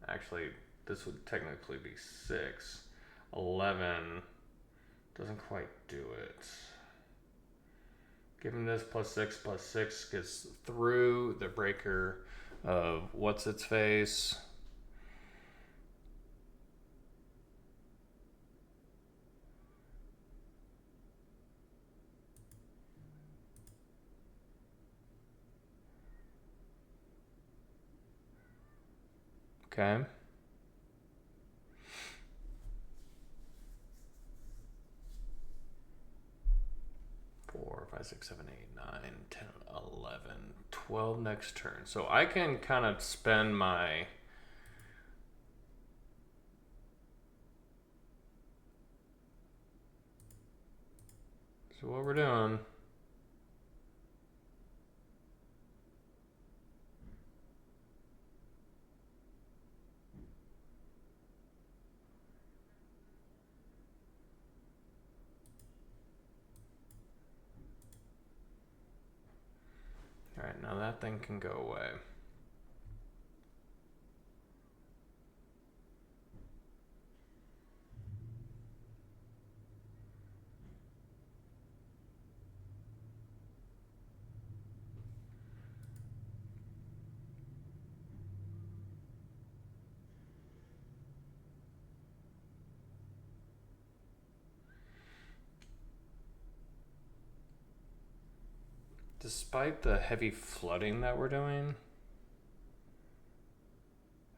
actually, this would technically be 6. 11 doesn't quite do it. Give him this +6/+6 gets through the breaker of what's its face. Okay. 5, 6, 7, 8, 9, 10, 11, 12 next turn. So I can kind of spend my... So what we're doing... All right, now that thing can go away. Despite the heavy flooding that we're doing,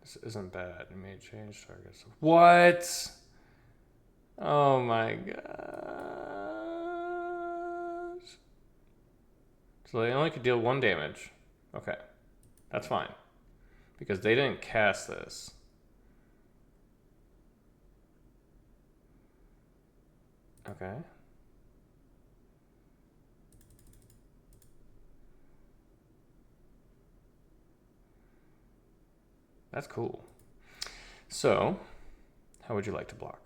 this isn't bad. It may change targets. What? Oh my gosh. So they only could deal 1 damage. Okay. That's fine. Because they didn't cast this. Okay. That's cool. So, how would you like to block?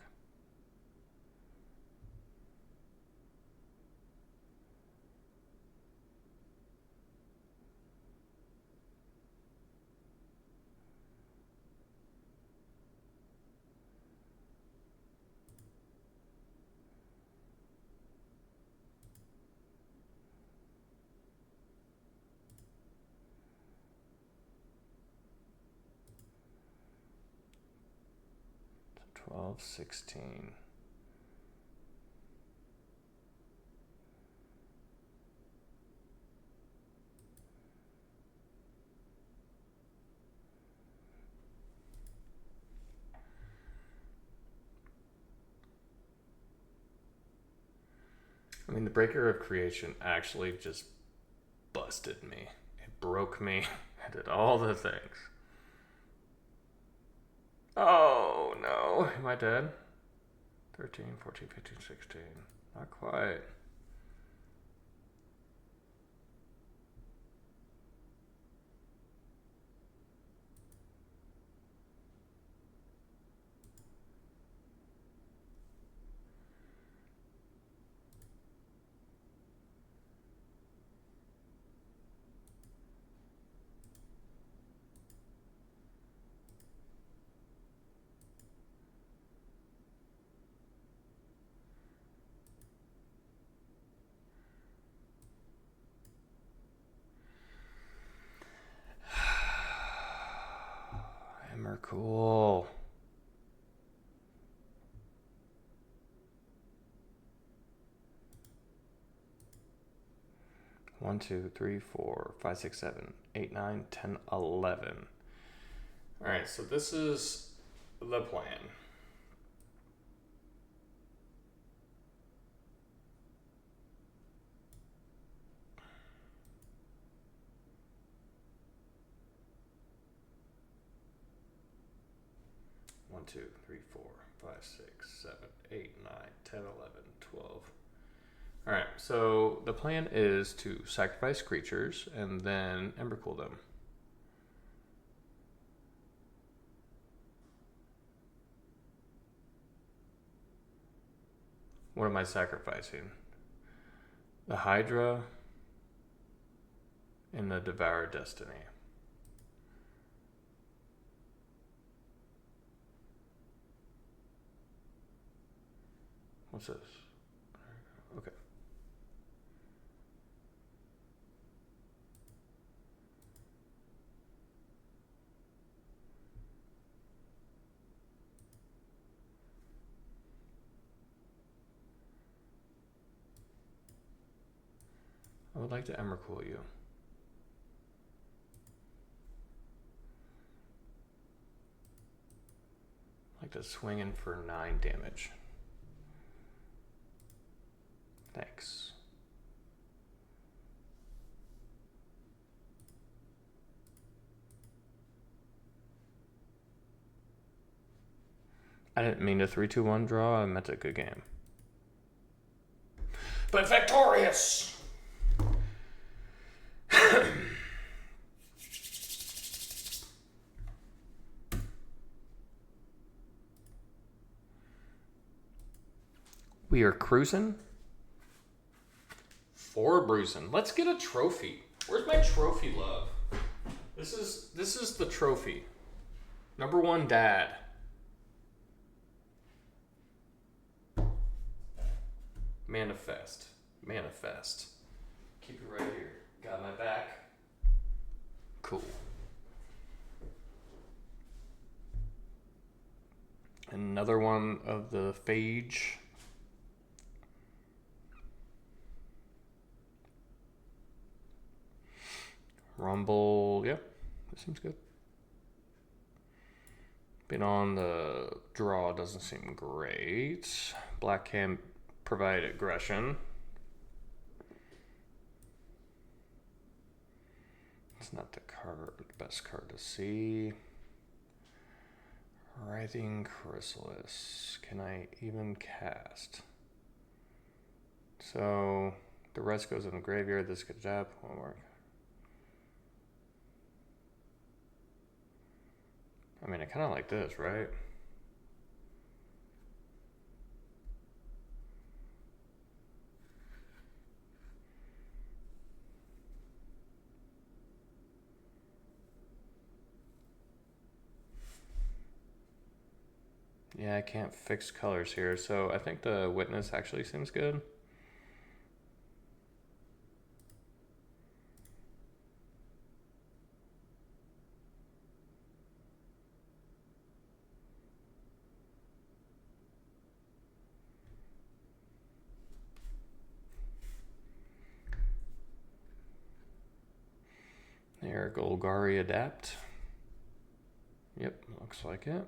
So 12, 16. I mean, the Breaker of Creation actually just busted me. It broke me. It did all the things. Oh no. Am I dead? 13, 14, 15, 16. Not quite. Cool. One, 2, 3, 4, 5, 6, 7, 8, 9, 10, 11. All right, so this is the plan. One, 2, 3, 4, 5, 6, 7, 8, 9, 10, 11, 12. All right, so the plan is to sacrifice creatures and then Embercool them. What am I sacrificing? The Hydra and the Devour Destiny. What's this? Okay. I would like to Emrakul you. I'd like to swing in for 9 damage. Thanks. I didn't mean to 3-2-1 draw. I meant a good game. But victorious! We are cruising. 4 bruising. Let's get a trophy. Where's my trophy, love? This is the trophy. Number 1, dad. Manifest. Keep it right here. Got my back. Cool. Another one of the phage. Rumble, yeah, that seems good. Being on the draw doesn't seem great. Black can provide aggression. It's not the best card to see. Writhing Chrysalis. Can I even cast? So the rest goes in the graveyard. This could jab. Won't work. I mean, I kind of like this, right? Yeah, I can't fix colors here, so I think the Witness actually seems good. There, Golgari Adapt. Yep, looks like it.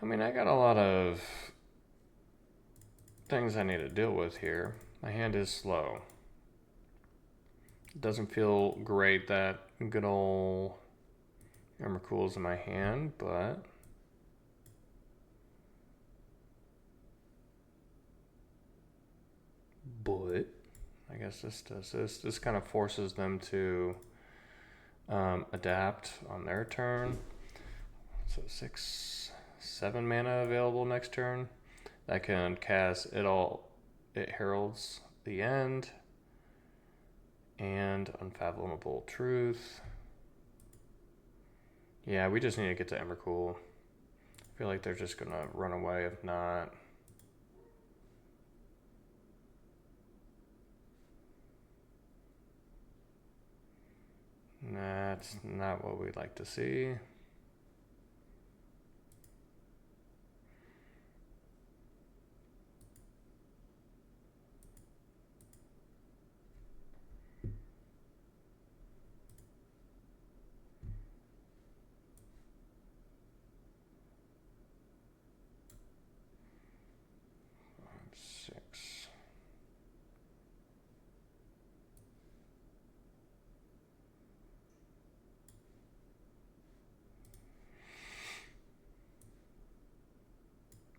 I mean, I got a lot of things I need to deal with here. My hand is slow. It doesn't feel great that good old Emrakul's in my hand, but I guess this does this. This kind of forces them to adapt on their turn. So 6, 7 mana available next turn. That can cast it all. It heralds the end and Unfathomable Truth. Yeah, we just need to get to Emrakul. I feel like they're just gonna run away if not. That's not what we'd like to see.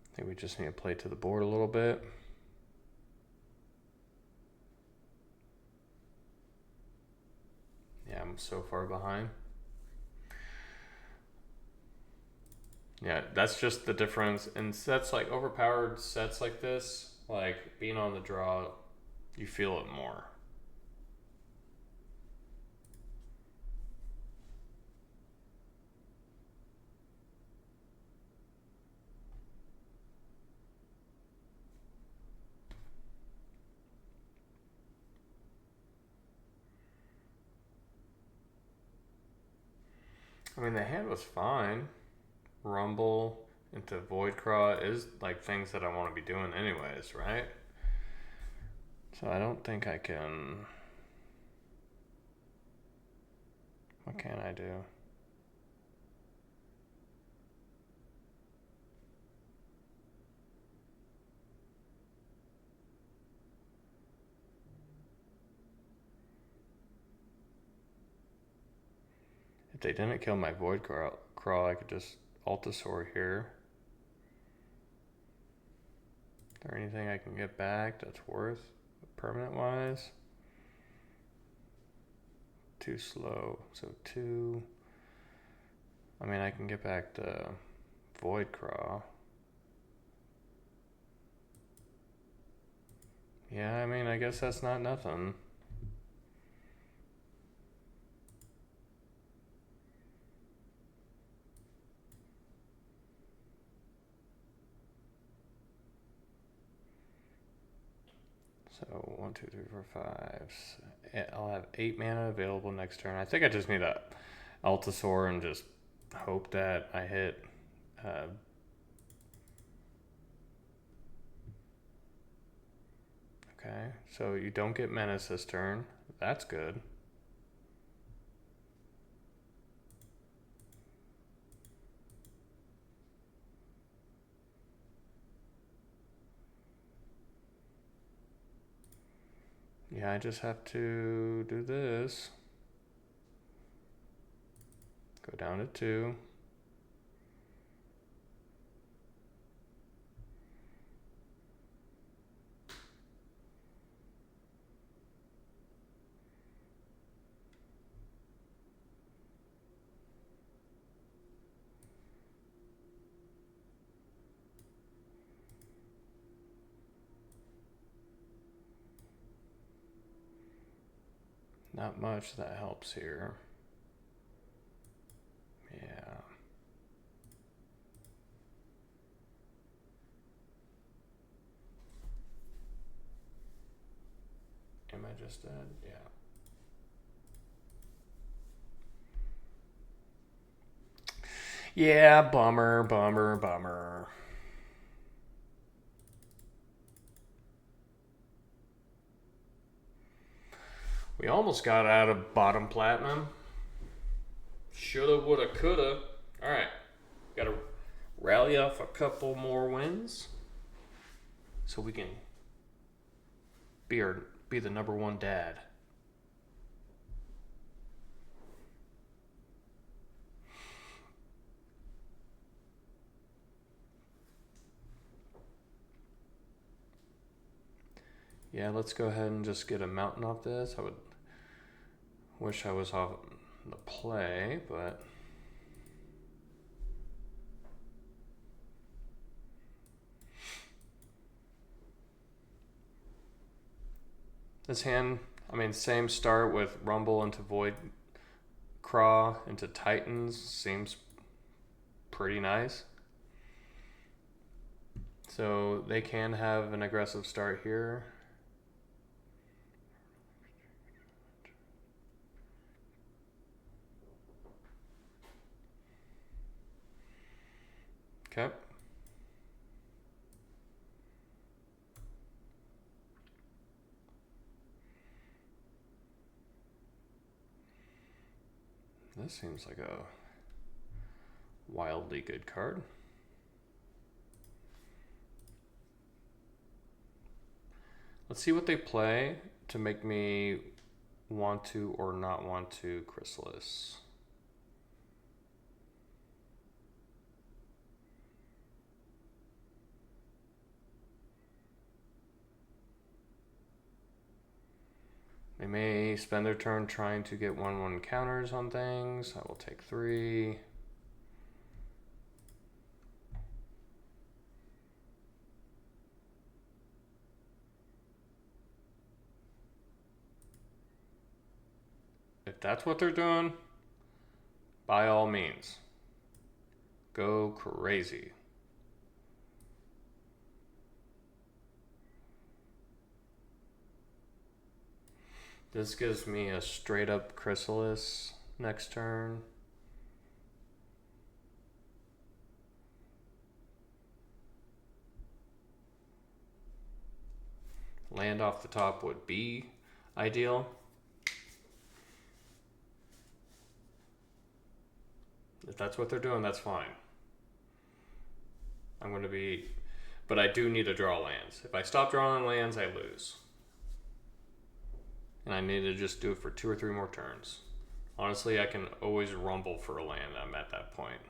I think we just need to play to the board a little bit. Yeah, I'm so far behind. Yeah, that's just the difference in sets like overpowered sets like this, like being on the draw, you feel it more. I mean, the hand was fine. Rumble into Voidcraw is like things that I want to be doing anyways, right? So I don't think I can... What can I do? If they didn't kill my Void Crawl, I could just Altasaur here. Is there anything I can get back that's worth permanent wise? Too slow, so 2. I mean, I can get back the Void Crawl. Yeah, I mean, I guess that's not nothing. So 1, 2, 3, 4, 5. I'll have 8 mana available next turn. I think I just need a Altasaur and just hope that I hit. Okay, so you don't get Menace this turn. That's good. Yeah, I just have to do this. Go down to 2. Not much that helps here. Yeah. Am I just dead? Yeah. Yeah, bummer, bummer, bummer. We almost got out of bottom platinum. Shoulda, woulda, coulda. Alright. Gotta rally off a couple more wins so we can be the #1 dad. Yeah, let's go ahead and just get a mountain off this. I would wish I was off the play, but this hand, I mean, same start with Rumble into Void Craw into Titans seems pretty nice. So they can have an aggressive start here. Okay. This seems like a wildly good card. Let's see what they play to make me want to or not want to Chrysalis. They may spend their turn trying to get 1/1 counters on things. I will take 3. If that's what they're doing, by all means, go crazy. This gives me a straight up Chrysalis next turn. Land off the top would be ideal. If that's what they're doing, that's fine. I'm going to be... But I do need to draw lands. If I stop drawing lands, I lose. And I need to just do it for 2 or 3 more turns. Honestly, I can always rumble for a land. I'm at that point.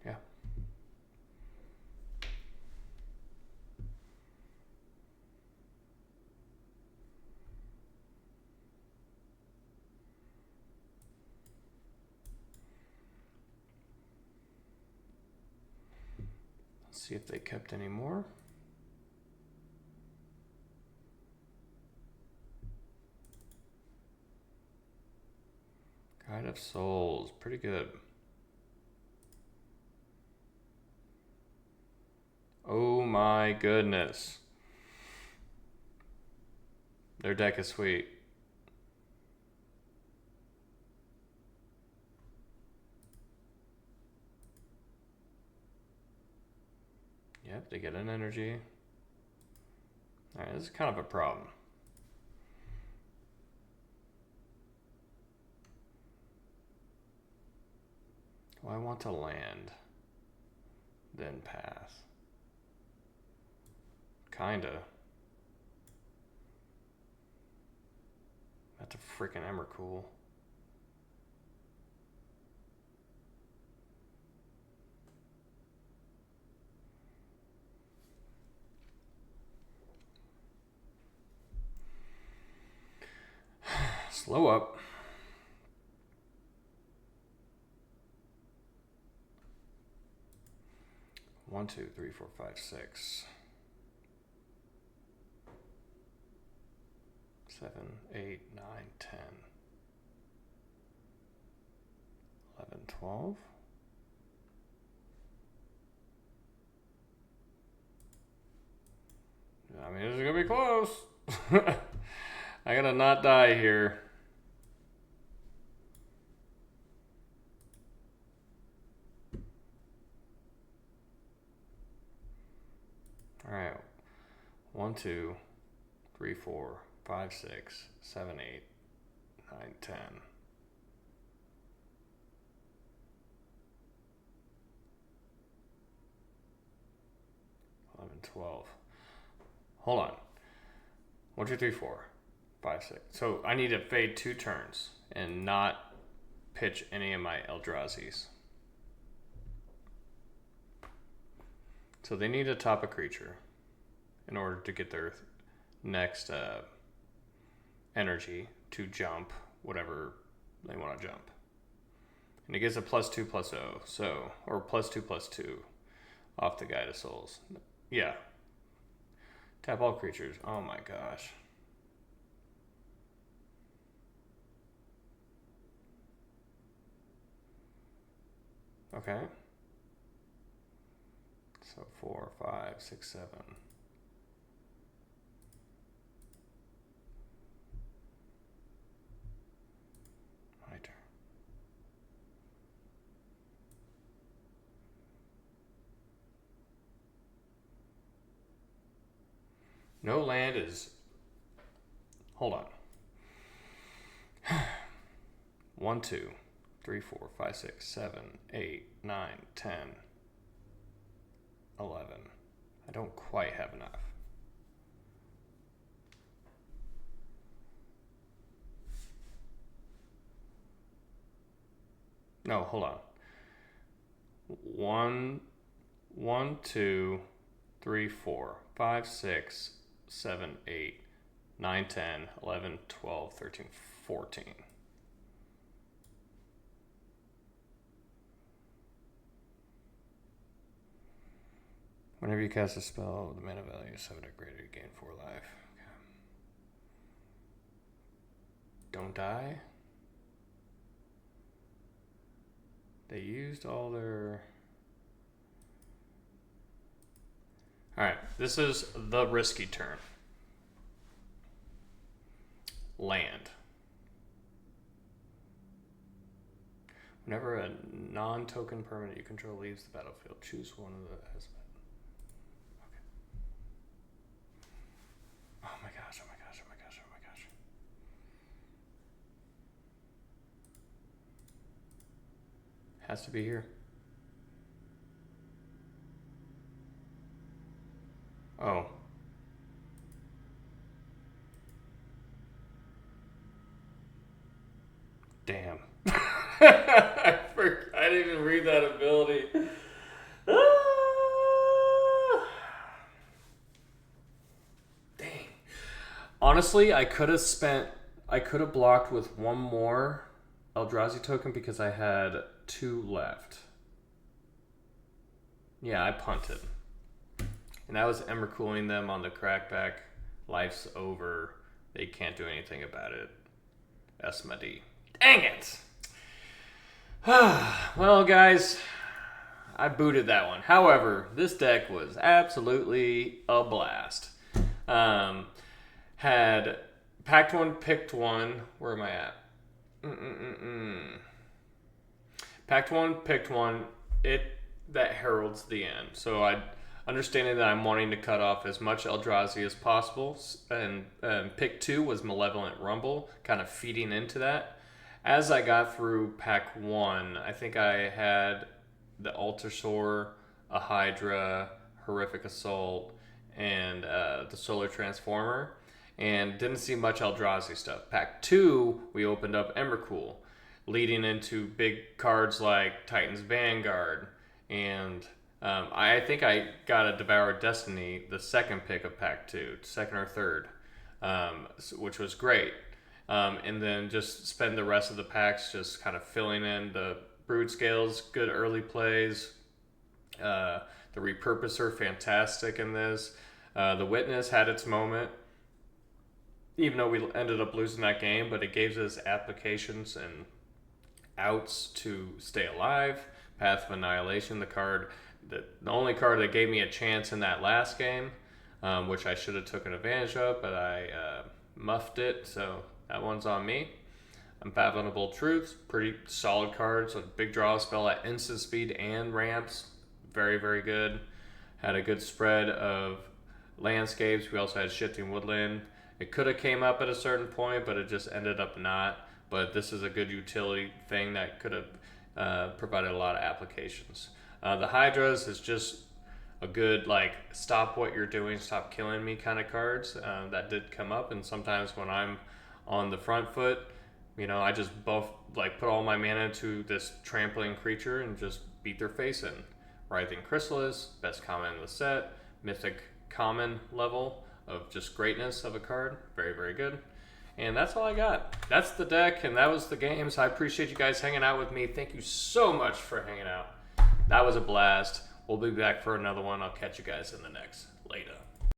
Yeah. Let's see if they kept any more. Guide of Souls, pretty good. Oh my goodness. Their deck is sweet. Yep, they get an energy. Alright, this is kind of a problem. Do I want to land? Then pass. Kinda. That's a freaking Emrakul. Slow up. One, two, three, four, five, six. 7, 8, 9, 10, 11, 12. I mean, this is gonna be close. I gotta not die here. Alright. 1, 2, 3, 4, 5, 6, 7, 8, 9, 10. 11, 12. Hold on. 1, 2, 3, 4, 5, 6. So I need to fade 2 turns and not pitch any of my Eldrazi's. So they need to top a creature in order to get their next energy to jump whatever they want to jump. And it gets a +2/+0, so, or +2/+2 off the Guide of Souls. Yeah. Tap all creatures. Oh my gosh. Okay. So 4, 5, 6, 7. My turn. No land is. Hold on. 1, 2, 3, 4, 5, 6, 7, 8, 9, 10, 11. I don't quite have enough. No, hold on. 1, 2, 3, 4, 5, 6, 7, 8, 9, 10, 11, 12, 13, 14. Whenever you cast a spell, the mana value is 7 or greater, you gain 4 life. Okay. Don't die. They used all their... Alright, this is the risky turn. Land. Whenever a non-token permanent you control leaves the battlefield, choose one of the... Okay. Oh my gosh, oh my gosh, oh my gosh, oh my gosh. Has to be here. Oh. Damn. I didn't even read that ability. Ah. Dang. Honestly, I could have blocked with one more Eldrazi token because I had 2 left. Yeah, I punted. And I was Ember cooling them on the crackback. Life's over. They can't do anything about it. Esmadi. Dang it! Well, guys, I booted that one. However, this deck was absolutely a blast. Had packed one, picked one. Where am I at? Packed one, picked one. That heralds the end. So understanding that I'm wanting to cut off as much Eldrazi as possible, and pick 2 was Malevolent Rumble, kind of feeding into that. As I got through pack 1, I think I had the Altarsaur, a Hydra, Horrific Assault, and the Solar Transformer, and didn't see much Eldrazi stuff. Pack 2, we opened up Embercool, leading into big cards like Titan's Vanguard, and I think I got a Devoured Destiny, the second pick of pack 2, second or third, which was great. And then just spend the rest of the packs just kind of filling in the Brood Scales, good early plays. The Repurposer, fantastic in this. The Witness had its moment, even though we ended up losing that game, but it gave us applications and outs to stay alive. Path of Annihilation, the only card that gave me a chance in that last game, which I should have taken advantage of, but I muffed it, so that one's on me. Unfathomable Truths, pretty solid cards. A big draw spell at instant speed and ramps. Very, very good. Had a good spread of landscapes. We also had Shifting Woodland. It could have came up at a certain point, but it just ended up not. But this is a good utility thing that could have provided a lot of applications. The Hydras is just a good, stop what you're doing, stop killing me kind of cards. That did come up, and sometimes when I'm on the front foot, I just put all my mana into this trampling creature and just beat their face in. Writhing Chrysalis, best common in the set, mythic common level of just greatness of a card. Very, very good. And that's all I got. That's the deck, and that was the game. So I appreciate you guys hanging out with me. Thank you so much for hanging out. That was a blast. We'll be back for another one. I'll catch you guys in the next. Later.